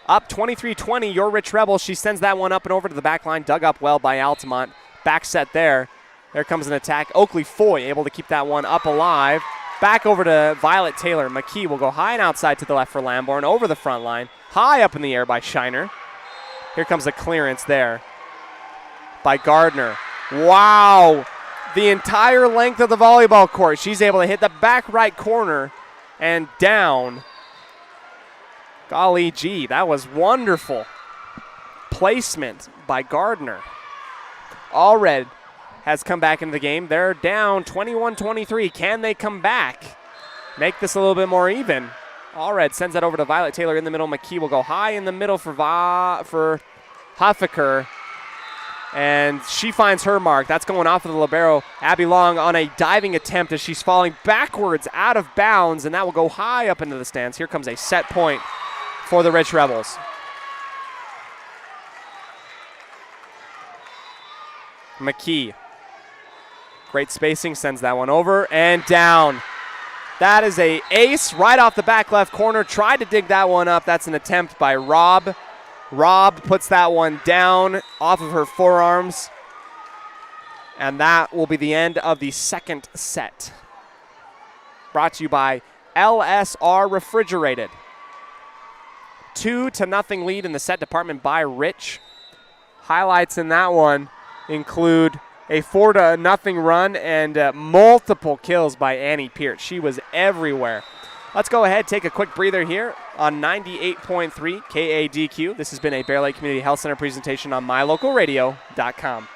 up 23-20. Your Rich Rebels. She sends that one up and over to the back line. Dug up well by Altamont. Back set there. There comes an attack. Oakley Foy able to keep that one up alive. Back over to Violet Taylor. McKee will go high and outside to the left for Lamborn. Over the front line. High up in the air by Shiner. Here comes a clearance there by Gardner. Wow. The entire length of the volleyball court. She's able to hit the back right corner and down. Golly gee, that was wonderful placement by Gardner. Allred has come back into the game. They're down 21-23. Can they come back? Make this a little bit more even. Allred sends that over to Violet Taylor in the middle. McKee will go high in the middle for Huffaker. And she finds her mark. That's going off of the libero. Abby Long on a diving attempt as she's falling backwards out of bounds, and that will go high up into the stands. Here comes a set point for the Rich Rebels. McKee. Great spacing, sends that one over and down. That is a ace right off the back left corner. Tried to dig that one up. That's an attempt by Robb. Robb puts that one down off of her forearms. And that will be the end of the second set. Brought to you by LSR Refrigerated. 2-0 lead in the set department by Rich. Highlights in that one include a 4-0 run and multiple kills by Annie Peart. She was everywhere. Let's go ahead, take a quick breather here on 98.3 KADQ. This has been a Bear Lake Community Health Center presentation on mylocalradio.com.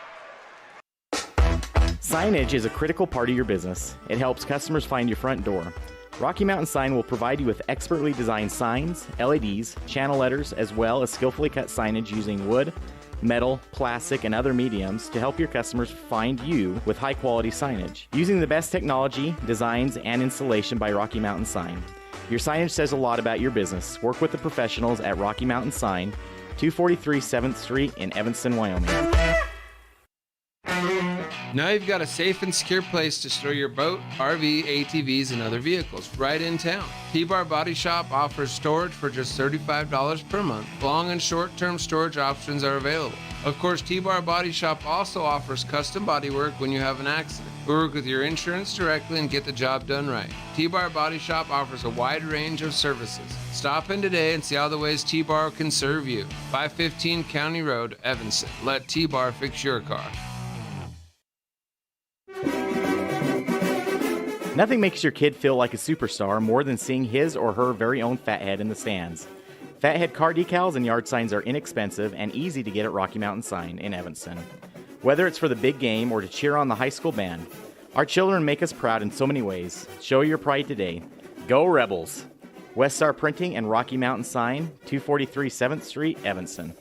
Signage is a critical part of your business. It helps customers find your front door. Rocky Mountain Sign will provide you with expertly designed signs, LEDs, channel letters, as well as skillfully cut signage using wood, metal, plastic, and other mediums to help your customers find you with high-quality signage. Using the best technology, designs, and installation by Rocky Mountain Sign. Your signage says a lot about your business. Work with the professionals at Rocky Mountain Sign, 243 7th Street in Evanston, Wyoming. Now you've got a safe and secure place to store your boat, RV, ATVs, and other vehicles right in town. T-Bar Body Shop offers storage for just $35 per month. Long and short-term storage options are available. Of course, T-Bar Body Shop also offers custom body work when you have an accident. We work with your insurance directly and get the job done right. T-Bar Body Shop offers a wide range of services. Stop in today and see all the ways T-Bar can serve you. 515 County Road, Evanston. Let T-Bar fix your car. Nothing makes your kid feel like a superstar more than seeing his or her very own Fathead in the stands. Fathead car decals and yard signs are inexpensive and easy to get at Rocky Mountain Sign in Evanston. Whether it's for the big game or to cheer on the high school band, our children make us proud in so many ways. Show your pride today. Go Rebels! West Star Printing and Rocky Mountain Sign, 243 7th Street, Evanston.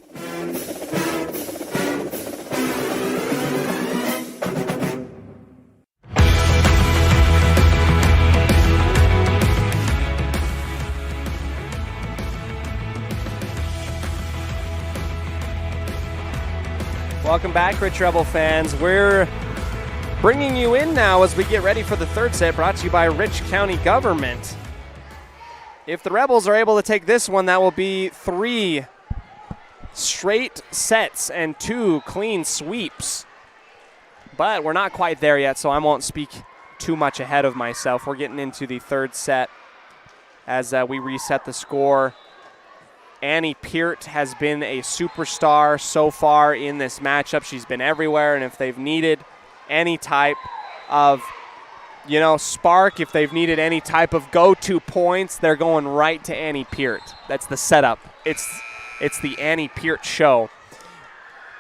Welcome back, Rich Rebel fans. We're bringing you in now as we get ready for the third set, brought to you by Rich County Government. If the Rebels are able to take this one, that will be 3 straight sets and 2 clean sweeps. But we're not quite there yet, so I won't speak too much ahead of myself. We're getting into the third set as we reset the score. Annie Peart has been a superstar so far in this matchup. She's been everywhere, and if they've needed any type of, spark, if they've needed any type of go-to points, they're going right to Annie Peart. That's the setup. It's the Annie Peart show.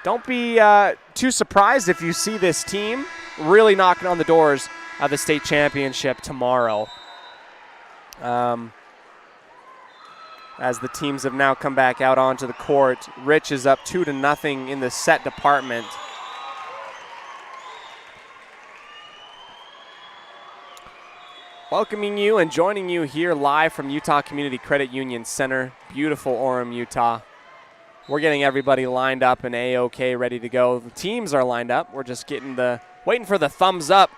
Don't be too surprised if you see this team really knocking on the doors of the state championship tomorrow. As the teams have now come back out onto the court. Rich is up 2-0 in the set department. Welcoming you and joining you here live from Utah Community Credit Union Center, beautiful Orem, Utah. We're getting everybody lined up and A-OK, ready to go. The teams are lined up. We're just waiting for the thumbs up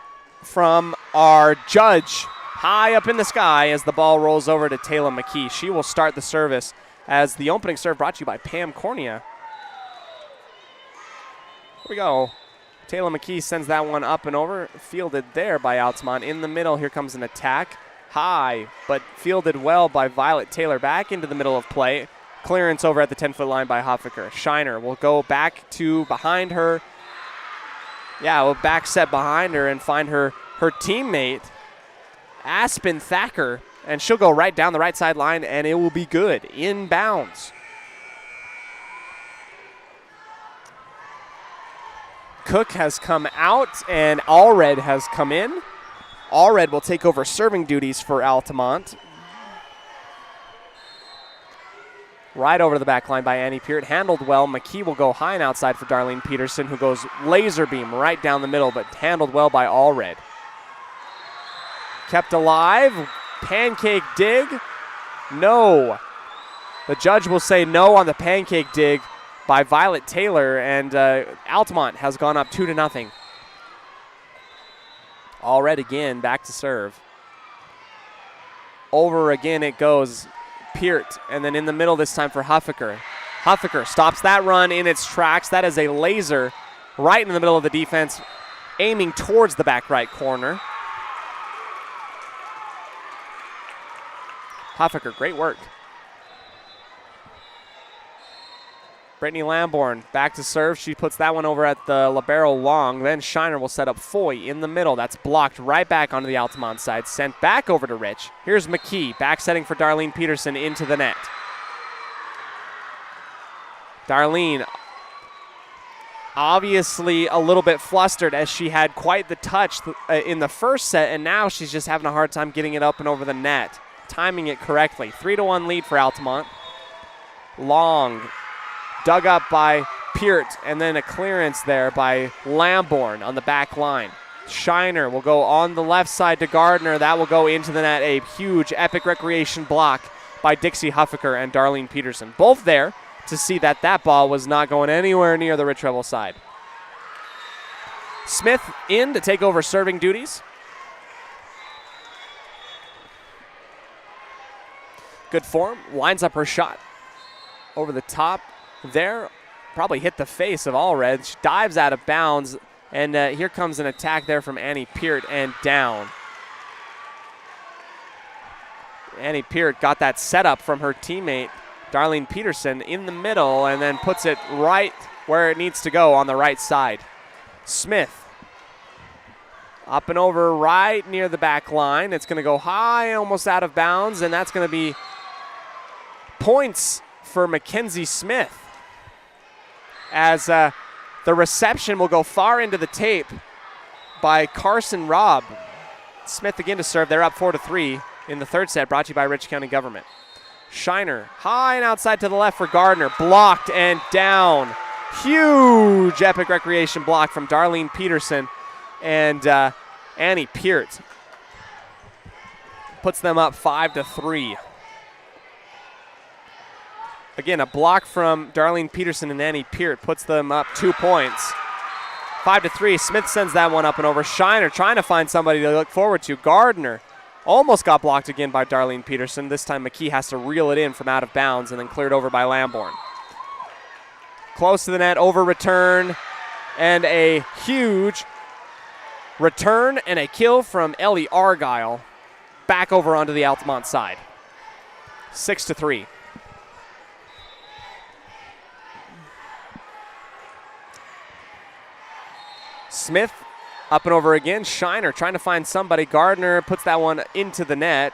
from our judge high up in the sky as the ball rolls over to Taylor McKee. She will start the service as the opening serve brought to you by Pam Cornea. Here we go. Taylor McKee sends that one up and over, fielded there by Altamont. In the middle, here comes an attack. High, but fielded well by Violet Taylor. Back into the middle of play. Clearance over at the 10-foot line by Huffaker. Shiner will go back to behind her. Yeah, we'll back set behind her and find her teammate, Aspen Thacker, and she'll go right down the right side line, and it will be good. Inbounds. Cook has come out, and Allred has come in. Allred will take over serving duties for Altamont. Right over to the back line by Annie Peart. Handled well. McKee will go high and outside for Darlene Peterson, who goes laser beam right down the middle, but handled well by Allred. Kept alive. Pancake dig. No. The judge will say no on the pancake dig by Violet Taylor, and Altamont has gone up 2-0. Allred again, back to serve. Over again it goes. Peart, and then in the middle this time for Huffaker. Huffaker stops that run in its tracks. That is a laser right in the middle of the defense, aiming towards the back right corner. Huffaker, great work. Brittany Lamborn back to serve. She puts that one over at the libero long. Then Shiner will set up Foy in the middle. That's blocked right back onto the Altamont side. Sent back over to Rich. Here's McKee back setting for Darlene Peterson into the net. Darlene obviously a little bit flustered as she had quite the touch in the first set, and now she's just having a hard time getting it up and over the net. Timing it correctly. 3-1 lead for Altamont. Long. Dug up by Peart, and then a clearance there by Lamborn on the back line. Shiner will go on the left side to Gardner. That will go into the net. A huge Epic Recreation block by Dixie Huffaker and Darlene Peterson. Both there to see that ball was not going anywhere near the Rich Rebel side. Smith in to take over serving duties. Good form. Lines up her shot. Over the top. There, probably hit the face of Allred. She dives out of bounds, and here comes an attack there from Annie Peart, and down. Annie Peart got that setup from her teammate, Darlene Peterson, in the middle, and then puts it right where it needs to go on the right side. Smith up and over right near the back line. It's going to go high, almost out of bounds, and that's going to be points for Mackenzie Smith, as the reception will go far into the tape by Carson Robb. Smith again to serve. They're up 4-3 in the third set, brought to you by Rich County Government. Shiner high and outside to the left for Gardner. Blocked and down. Huge Epic Recreation block from Darlene Peterson, and Annie Peart puts them up 5-3. Again, a block from Darlene Peterson and Annie Peart puts them up 2 points. 5-3. Smith sends that one up and over. Shiner trying to find somebody to look forward to. Gardner almost got blocked again by Darlene Peterson. This time McKee has to reel it in from out of bounds and then cleared over by Lamborn. Close to the net, over return, and a huge Return and a kill from Ellie Argyle. Back over onto the Altamont side. 6-3. Smith up and over again. Shiner trying to find somebody. Gardner puts that one into the net,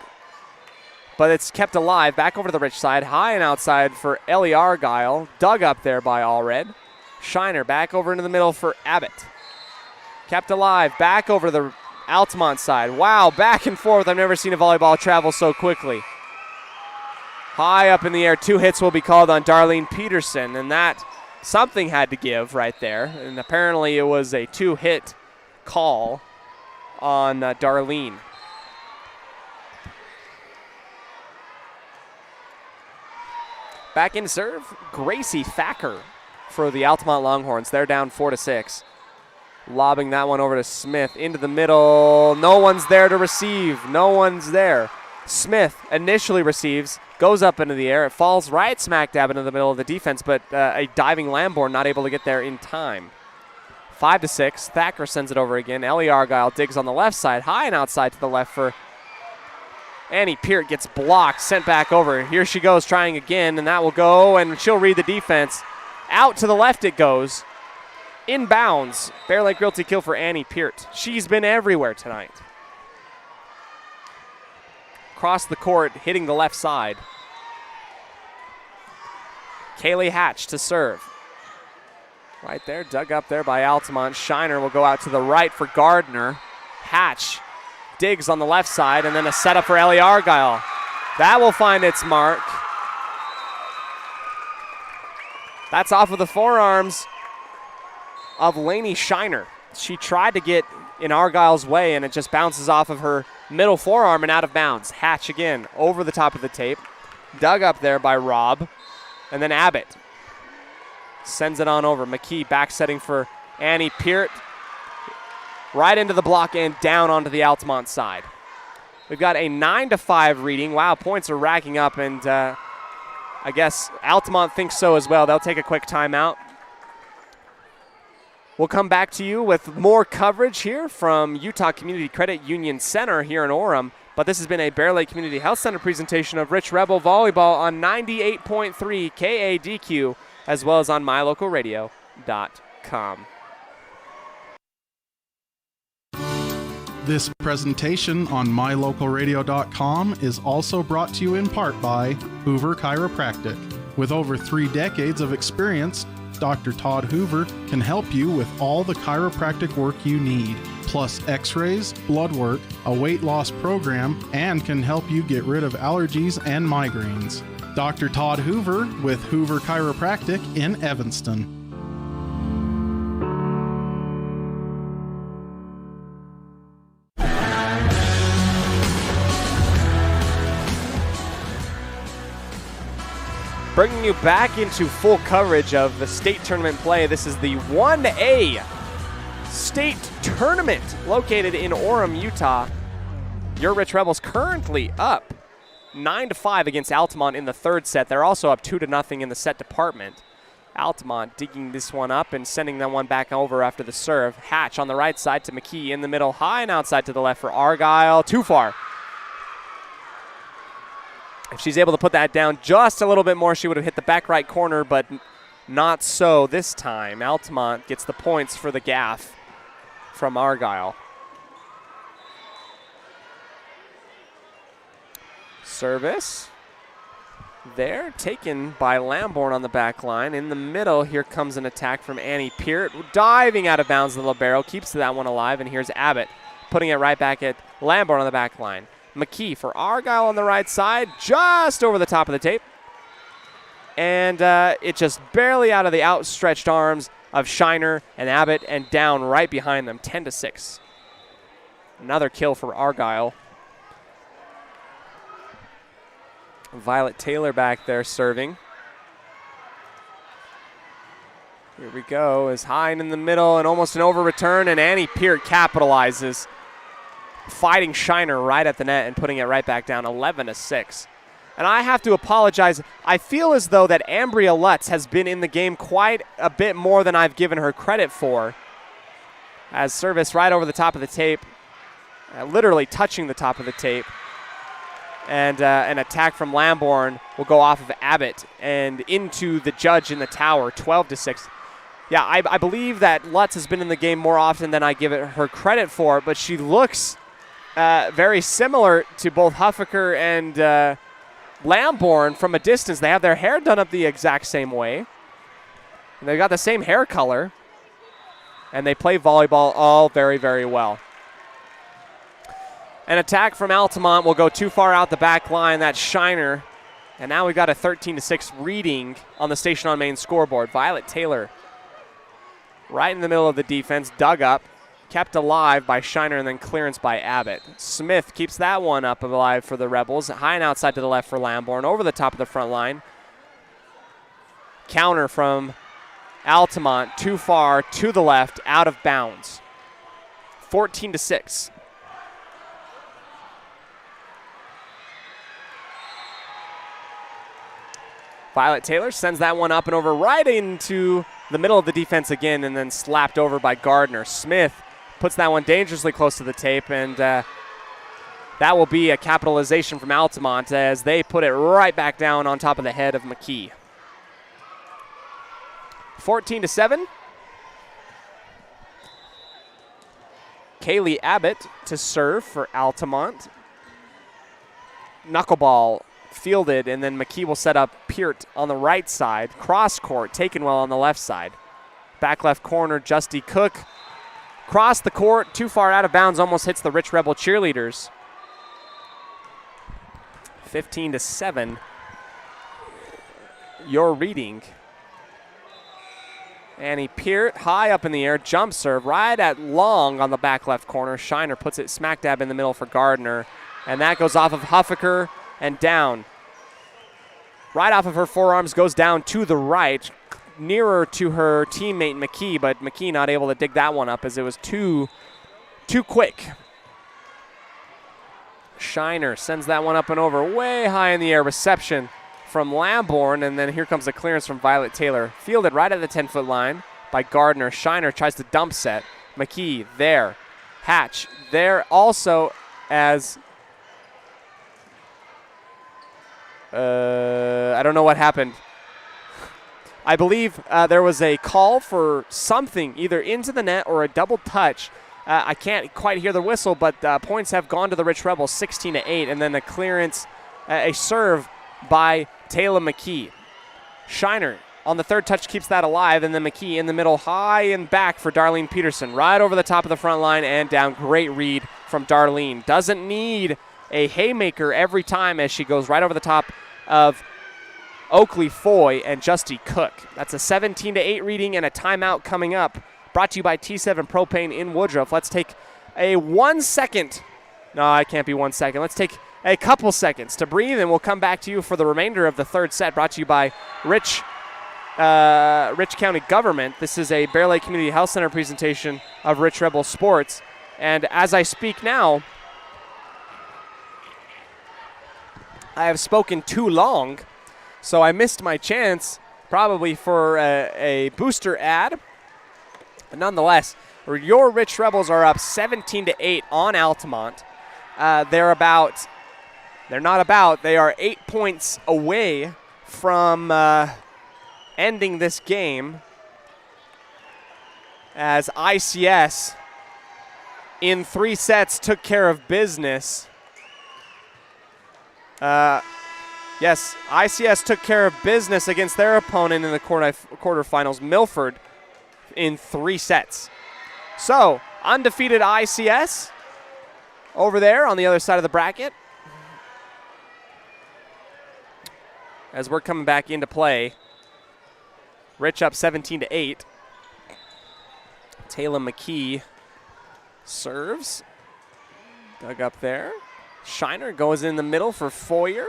but it's kept alive. Back over to the Rich side. High and outside for Ellie Argyle. Dug up there by Allred. Shiner back over into the middle for Abbott. Kept alive. Back over to the Altamont side. Wow, back and forth. I've never seen a volleyball travel so quickly. High up in the air. 2 hits will be called on Darlene Peterson, and that something had to give right there. And apparently it was a 2-hit call on Darlene. Back in serve, Gracie Thacker for the Altamont Longhorns. They're down 4-6. Lobbing that one over to Smith into the middle. No one's there to receive. No one's there. Smith initially receives, goes up into the air. It falls right smack dab into the middle of the defense, but a diving Lamborn not able to get there in time. 5-6. Thacker sends it over again. Ellie Argyle digs on the left side, high and outside to the left for Annie Peart. Gets blocked, sent back over. Here she goes trying again, and that will go, and she'll read the defense. Out to the left it goes. Inbounds. Bear Lake Realty kill for Annie Peart. She's been everywhere tonight. Across the court, hitting the left side. Kaylee Hatch to serve. Right there, dug up there by Altamont. Shiner will go out to the right for Gardner. Hatch digs on the left side, and then a setup for Ellie Argyle. That will find its mark. That's off of the forearms of Lainey Shiner. She tried to get in Argyle's way, and it just bounces off of her middle forearm and out of bounds. Hatch again over the top of the tape. Dug up there by Robb. And then Abbott sends it on over. McKee back setting for Annie Peart. Right into the block and down onto the Altamont side. We've got a 9-5 reading. Wow, points are racking up, and I guess Altamont thinks so as well. They'll take a quick timeout. We'll come back to you with more coverage here from Utah Community Credit Union Center here in Orem. But this has been a Bear Lake Community Health Center presentation of Rich Rebel Volleyball on 98.3 KADQ, as well as on mylocalradio.com. This presentation on mylocalradio.com is also brought to you in part by Hoover Chiropractic. With over 3 decades of experience, Dr. Todd Hoover can help you with all the chiropractic work you need, plus x-rays, blood work, a weight loss program, and can help you get rid of allergies and migraines. Dr. Todd Hoover with Hoover Chiropractic in Evanston. Bringing you back into full coverage of the state tournament play. This is the 1A state tournament located in Orem, Utah. Your Rich Rebels currently up 9-5 against Altamont in the third set. They're also up 2-0 in the set department. Altamont digging this one up and sending that one back over after the serve. Hatch on the right side to McKee in the middle, high and outside to the left for Argyle. Too far. If she's able to put that down just a little bit more, she would have hit the back right corner, but not so this time. Altamont gets the points for the gaff from Argyle. Service there, taken by Lamborn on the back line. In the middle, here comes an attack from Annie Peart. Diving out of bounds, the libero, keeps that one alive, and here's Abbott putting it right back at Lamborn on the back line. McKee for Argyle on the right side, just over the top of the tape. And it just barely out of the outstretched arms of Shiner and Abbott and down right behind them, 10-6. Another kill for Argyle. Violet Taylor back there serving. Here we go, is high in the middle and almost an over return, and Annie Peart capitalizes. Fighting Shiner right at the net and putting it right back down, 11-6. And I have to apologize. I feel as though that Ambria Lutz has been in the game quite a bit more than I've given her credit for. as service right over the top of the tape, literally touching the top of the tape. And an attack from Lamborn will go off of Abbott and into the judge in the tower, 12-6. Yeah, I believe that Lutz has been in the game more often than I give her credit for, but she looks very similar to both Huffaker and Lamborn from a distance. They have their hair done up the exact same way. And they've got the same hair color. And they play volleyball all very, very well. An attack from Altamont will go too far out the back line. That's Shiner. And now we've got a 13-6 reading on the Station on Main scoreboard. Violet Taylor right in the middle of the defense, dug up, kept alive by Shiner, and then clearance by Abbott. Smith keeps that one up alive for the Rebels. High and outside to the left for Lamborn, over the top of the front line. Counter from Altamont, too far to the left, out of bounds. 14-6. Violet Taylor sends that one up and over right into the middle of the defense again, and then slapped over by Gardner. Smith puts that one dangerously close to the tape, and that will be a capitalization from Altamont as they put it right back down on top of the head of McKee. 14-7. Kaylee Abbott to serve for Altamont. Knuckleball fielded, and then McKee will set up Peart on the right side. Cross court, taken well on the left side. Back left corner, Justy Cook. Cross the court, too far out of bounds, almost hits the Rich Rebel cheerleaders. 15-7. Your reading. Annie Peart, high up in the air, jump serve right at long on the back left corner. Shiner puts it smack dab in the middle for Gardner, and that goes off of Huffaker and down. Right off of her forearms, goes down to the right, nearer to her teammate McKee, but McKee not able to dig that one up as it was too quick. Shiner sends that one up and over, way high in the air. Reception from Lamborn, and then here comes the clearance from Violet Taylor. Fielded right at the 10-foot line by Gardner. Shiner tries to dump set. McKee there. Hatch there also as I don't know what happened. I believe there was a call for something, either into the net or a double touch. I can't quite hear the whistle, but points have gone to the Rich Rebels, 16-8, and then a clearance, a serve by Taylor McKee. Shiner on the third touch keeps that alive, and then McKee in the middle, high and back for Darlene Peterson, right over the top of the front line and down. Great read from Darlene. Doesn't need a haymaker every time as she goes right over the top of Oakley Foy and Justy Cook. That's a 17-8 reading and a timeout coming up. Brought to you by T7 Propane in Woodruff. Let's take a 1 second. No, it can't be 1 second. Let's take a couple seconds to breathe, and we'll come back to you for the remainder of the third set. Brought to you by Rich County Government. This is a Bear Lake Community Health Center presentation of Rich Rebel Sports. And as I speak now, I have spoken too long, so I missed my chance probably for a booster ad. But nonetheless, your Rich Rebels are up 17-8 on Altamont. They are 8 points away from ending this game as ICS in 3 sets took care of business. Yes, ICS took care of business against their opponent in the quarterfinals, Milford, in 3 sets. So, undefeated ICS over there on the other side of the bracket. As we're coming back into play, Rich up 17-8. Taylor McKee serves. Dug up there. Shiner goes in the middle for Foyer.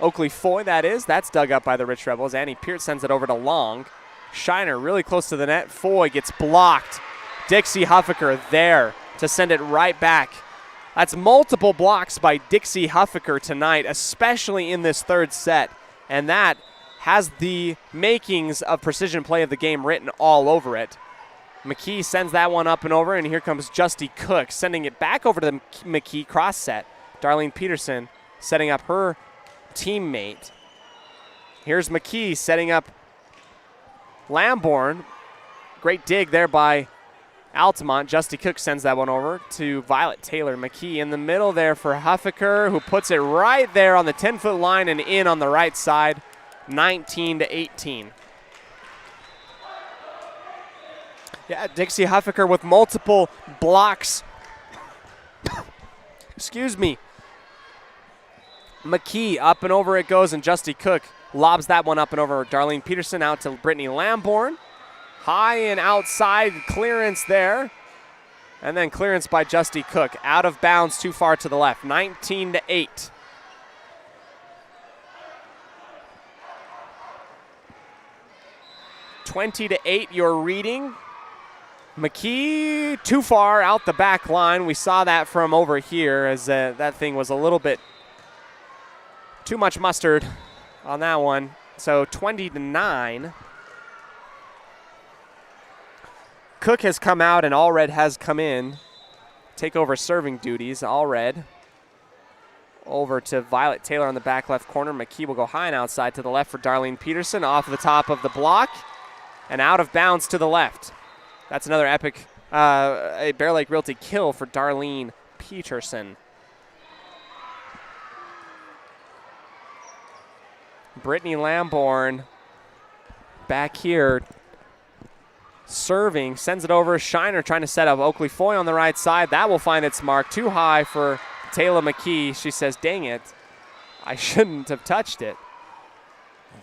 Oakley Foy, that is. That's dug up by the Rich Rebels. Annie Peart sends it over to Long. Shiner really close to the net. Foy gets blocked. Dixie Huffaker there to send it right back. That's multiple blocks by Dixie Huffaker tonight, especially in this third set. And that has the makings of precision play of the game written all over it. McKee sends that one up and over, and here comes Justy Cook sending it back over to the McKee cross set. Darlene Peterson setting up her teammate. Here's McKee setting up Lamborn. Great dig there by Altamont. Justy Cook sends that one over to Violet Taylor. McKee in the middle there for Huffaker, who puts it right there on the 10-foot line and in on the right side, 19-18. Yeah, Dixie Huffaker with multiple blocks. Excuse me. McKee up and over it goes, and Justy Cook lobs that one up and over. Darlene Peterson out to Brittany Lamborn. High and outside clearance there. And then clearance by Justy Cook. Out of bounds, too far to the left. 19-8. (20-8) your reading. McKee too far out the back line. We saw that from over here as that thing was a little bit too much mustard on that one. So 20-9. Cook has come out and Allred has come in. Take over serving duties. Allred over to Violet Taylor on the back left corner. McKee will go high and outside to the left for Darlene Peterson. Off the top of the block and out of bounds to the left. That's another epic a Bear Lake Realty kill for Darlene Peterson. Brittany Lamborn back here serving, sends it over. Shiner trying to set up Oakley Foy on the right side. That will find its mark. Too high for Taylor McKee. She says, dang it, I shouldn't have touched it.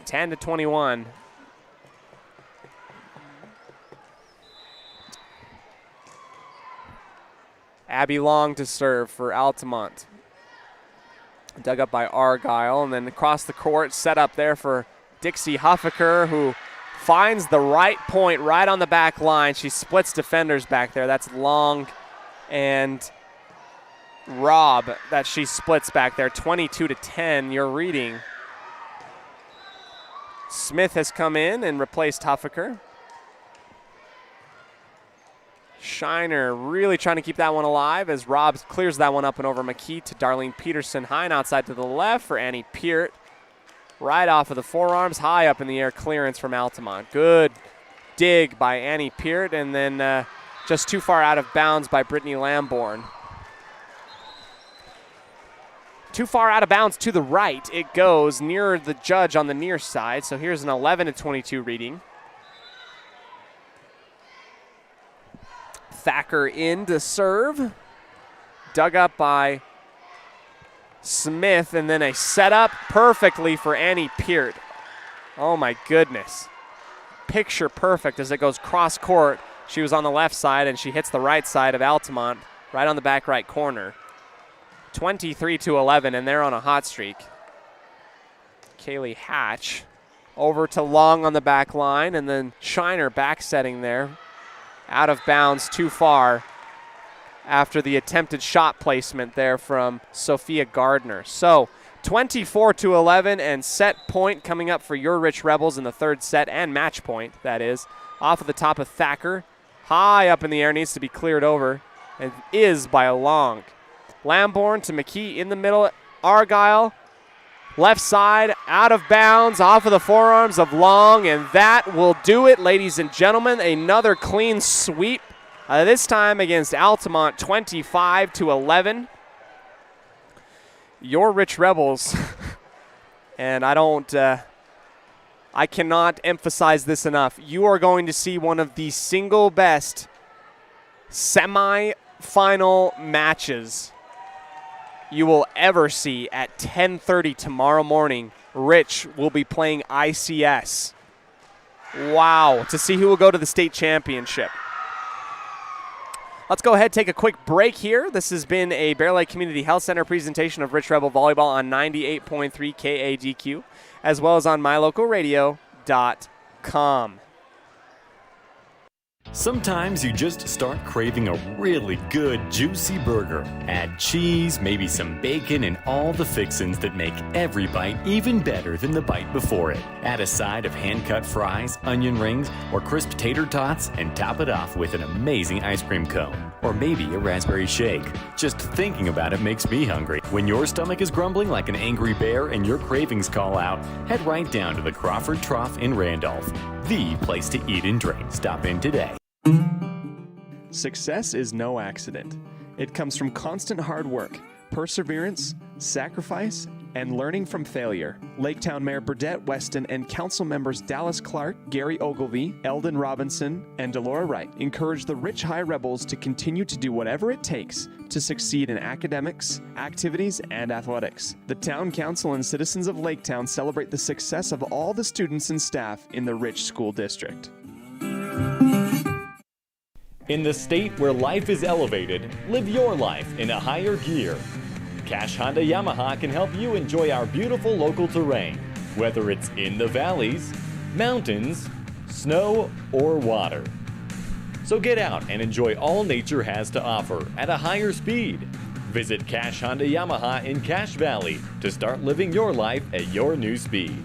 10-21. Abby Long to serve for Altamont. Dug up by Argyle, and then across the court, set up there for Dixie Huffaker, who finds the right point right on the back line. She splits defenders back there. That's Long and Robb that she splits back there. 22-10, you're reading. Smith has come in and replaced Huffaker. Shiner really trying to keep that one alive as Robb clears that one up and over McKee to Darlene Peterson. High and outside to the left for Annie Peart. Right off of the forearms, high up in the air clearance from Altamont. Good dig by Annie Peart, and then just too far out of bounds by Brittany Lamborn. Too far out of bounds to the right. It goes near the judge on the near side. So here's an 11-22 reading. Thacker in to serve. Dug up by Smith, and then a setup perfectly for Annie Peart. Oh my goodness. Picture perfect as it goes cross court. She was on the left side and she hits the right side of Altamont, right on the back right corner. 23-11, and they're on a hot streak. Kaylee Hatch over to Long on the back line, and then Shiner back setting there. Out of bounds, too far after the attempted shot placement there from Sophia Gardner. So 24-11, and set point coming up for your Rich Rebels in the third set, and match point, that is. Off of the top of Thacker. High up in the air, needs to be cleared over, and is by a Long. Lamborn to McKee in the middle. Argyle, left side, out of bounds, off of the forearms of Long, and that will do it, ladies and gentlemen. Another clean sweep, this time against Altamont, 25-11. Your Rich Rebels, and I cannot emphasize this enough. You are going to see one of the single best semi-final matches you will ever see at 10:30 tomorrow morning. Rich will be playing ICS. Wow, to see who will go to the state championship. Let's go ahead and take a quick break here. This has been a Bear Lake Community Health Center presentation of Rich Rebel Volleyball on 98.3 KADQ, as well as on mylocalradio.com. Sometimes you just start craving a really good, juicy burger. Add cheese, maybe some bacon, and all the fixins that make every bite even better than the bite before it. Add a side of hand-cut fries, onion rings, or crisp tater tots, and top it off with an amazing ice cream cone. Or maybe a raspberry shake. Just thinking about it makes me hungry. When your stomach is grumbling like an angry bear and your cravings call out, head right down to the Crawford Trough in Randolph. The place to eat and drink. Stop in today. Success is no accident. It comes from constant hard work, perseverance, sacrifice, and learning from failure. Laketown Mayor Burdett Weston and council members Dallas Clark, Gary Ogilvie, Eldon Robinson, and Delora Wright encourage the Rich High Rebels to continue to do whatever it takes to succeed in academics, activities, and athletics. The town council and citizens of Laketown celebrate the success of all the students and staff in the Rich School District. In the state where life is elevated, live your life in a higher gear. Cash Honda Yamaha can help you enjoy our beautiful local terrain, whether it's in the valleys, mountains, snow, or water. So get out and enjoy all nature has to offer at a higher speed. Visit Cash Honda Yamaha in Cache Valley to start living your life at your new speed.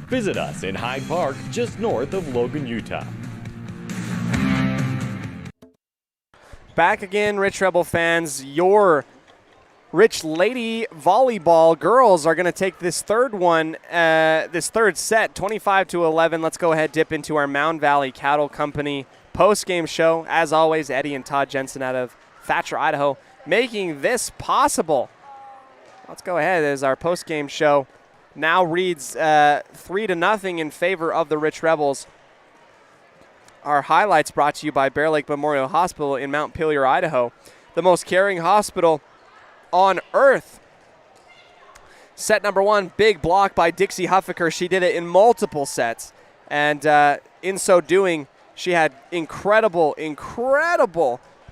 Visit us in Hyde Park, just north of Logan, Utah. Back again, Rich Rebel fans. Your Rich Lady Volleyball girls are going to take this third set, 25-11. Let's go ahead, dip into our Mound Valley Cattle Company post-game show. As always, Eddie and Todd Jensen out of Thatcher, Idaho, making this possible. Let's go ahead as our post-game show now reads 3-0 in favor of the Rich Rebels. Our highlights brought to you by Bear Lake Memorial Hospital in Mount Pelier, Idaho, the most caring hospital on earth. Set number one, big block by Dixie Huffaker. She did it in multiple sets, and in so doing, she had incredible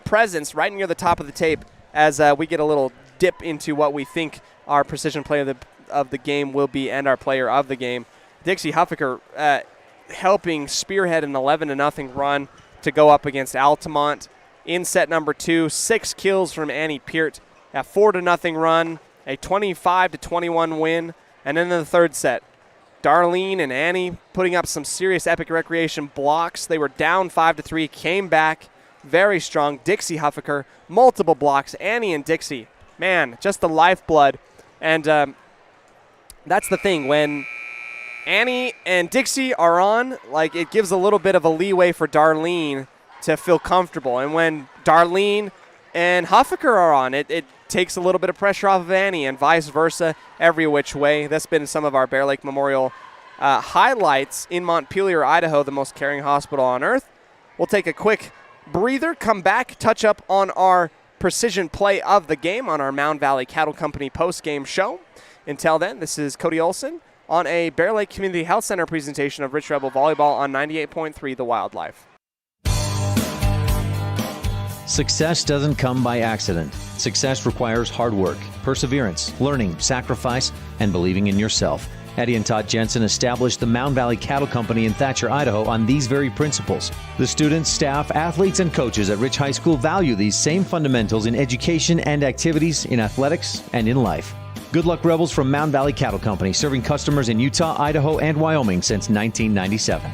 presence right near the top of the tape as we get a little dip into what we think our precision player of the game will be and our player of the game. Dixie Huffaker helping spearhead an 11-0 run to go up against Altamont. In set number two, 6 kills from Annie Peart, a 4-0 run, a 25-21 win. And then in the third set, Darlene and Annie putting up some serious Epic Recreation blocks. They were down 5-3, came back very strong. Dixie Huffaker, multiple blocks. Annie and Dixie, man, just the lifeblood. And that's the thing, when Annie and Dixie are on, like, it gives a little bit of a leeway for Darlene to feel comfortable. And when Darlene and Huffaker are on, it takes a little bit of pressure off of Annie and vice versa, every which way. That's been some of our Bear Lake Memorial highlights in Montpelier, Idaho, the most caring hospital on earth. We'll take a quick breather, come back, touch up on our precision play of the game on our Mound Valley Cattle Company post-game show. Until then, this is Cody Olson on a Bear Lake Community Health Center presentation of Rich Rebel Volleyball on 98.3 The Wildlife. Success doesn't come by accident. Success requires hard work, perseverance, learning, sacrifice, and believing in yourself. Eddie and Todd Jensen established the Mound Valley Cattle Company in Thatcher, Idaho on these very principles. The students, staff, athletes, and coaches at Rich High School value these same fundamentals in education and activities, in athletics, and in life. Good luck, Rebels, from Mound Valley Cattle Company, serving customers in Utah, Idaho, and Wyoming since 1997.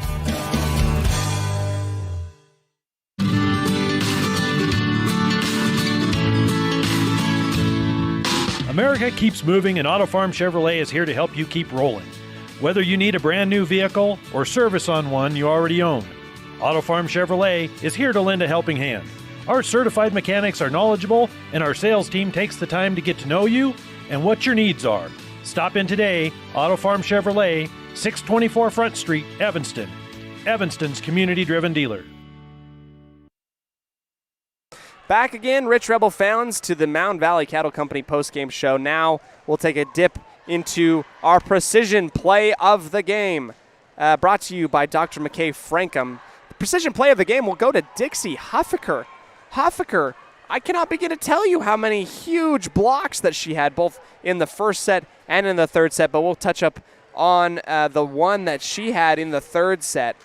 America keeps moving, and Auto Farm Chevrolet is here to help you keep rolling. Whether you need a brand new vehicle or service on one you already own, Auto Farm Chevrolet is here to lend a helping hand. Our certified mechanics are knowledgeable, and our sales team takes the time to get to know you and what your needs are. Stop in today, Auto Farm Chevrolet, 624 Front Street, Evanston. Evanston's community-driven dealer. Back again, Rich Rebel fans, to the Mound Valley Cattle Company postgame show. Now we'll take a dip into our precision play of the game. Brought to you by Dr. McKay Frankham. The precision play of the game will go to Dixie Huffaker. Huffaker, I cannot begin to tell you how many huge blocks that she had, both in the first set and in the third set, but we'll touch up on the one that she had in the third set.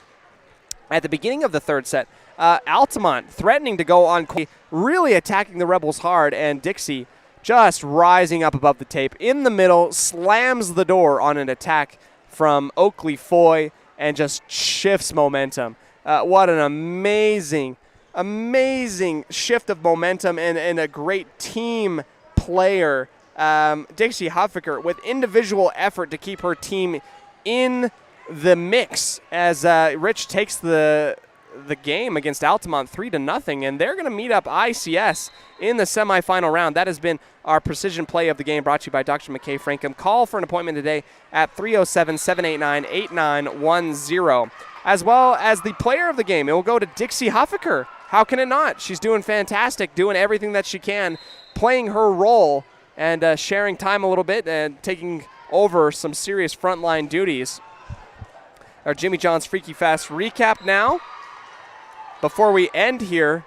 At the beginning of the third set, Altamont threatening to go on, really attacking the Rebels hard, and Dixie just rising up above the tape in the middle, slams the door on an attack from Oakley Foy and just shifts momentum. What an amazing shift of momentum and a great team player. Dixie Huffaker with individual effort to keep her team in the mix as Rich takes the game against Altamont 3-0, and they're going to meet up ICS in the semifinal round. That has been our precision play of the game, brought to you by Dr. McKay Frankham. Call for an appointment today at 307-789-8910. As well as the player of the game, it will go to Dixie Huffaker. How can it not? She's doing fantastic, doing everything that she can, playing her role and sharing time a little bit and taking over some serious frontline duties. Our Jimmy John's Freaky Fast recap now. Before we end here,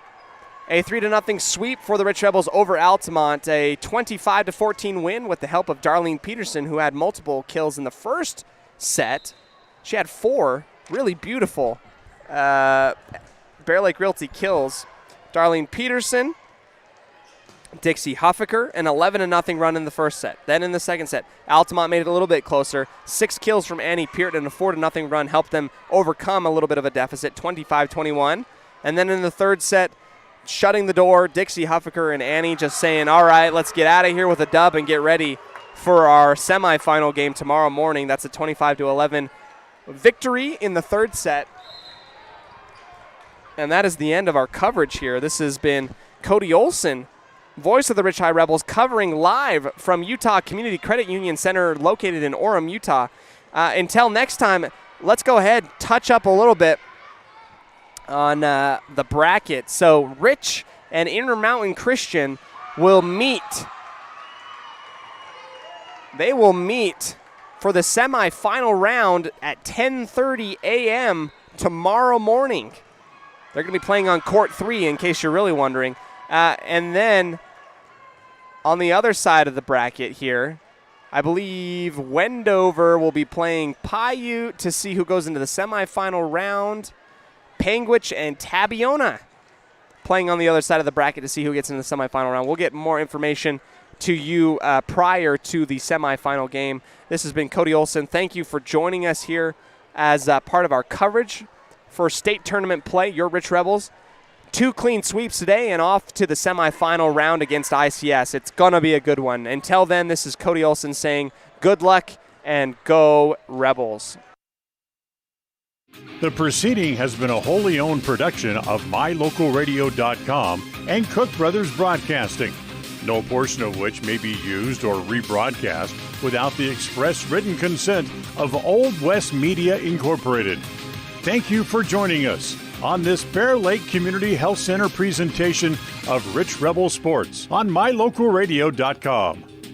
a 3-0 sweep for the Rich Rebels over Altamont, a 25-14 win with the help of Darlene Peterson, who had multiple kills in the first set. She had 4 really beautiful Bear Lake Realty kills. Darlene Peterson, Dixie Huffaker, an 11-0 run in the first set. Then in the second set, Altamont made it a little bit closer. 6 kills from Annie Peart and a 4-0 run helped them overcome a little bit of a deficit, 25-21. And then in the third set, shutting the door, Dixie Huffaker and Annie just saying, all right, let's get out of here with a dub and get ready for our semifinal game tomorrow morning. That's a 25-11 victory in the third set. And that is the end of our coverage here. This has been Cody Olson, voice of the Rich High Rebels, covering live from Utah Community Credit Union Center located in Orem, Utah. Until next time, let's go ahead, touch up a little bit on the bracket. So Rich and Intermountain Christian will meet. They will meet for the semifinal round at 10:30 a.m. tomorrow morning. They're going to be playing on court 3, in case you're really wondering. And then on the other side of the bracket here, I believe Wendover will be playing Paiute to see who goes into the semifinal round. Panguitch and Tabiona playing on the other side of the bracket to see who gets into the semifinal round. We'll get more information to you prior to the semifinal game. This has been Cody Olson. Thank you for joining us here as part of our coverage for state tournament play. Your Rich Rebels, 2 clean sweeps today and off to the semifinal round against ICS. It's going to be a good one. Until then, this is Cody Olson saying good luck and go Rebels. The proceeding has been a wholly owned production of MyLocalRadio.com and Cook Brothers Broadcasting, no portion of which may be used or rebroadcast without the express written consent of Old West Media Incorporated. Thank you for joining us on this Bear Lake Community Health Center presentation of Rich Rebel Sports on MyLocalRadio.com.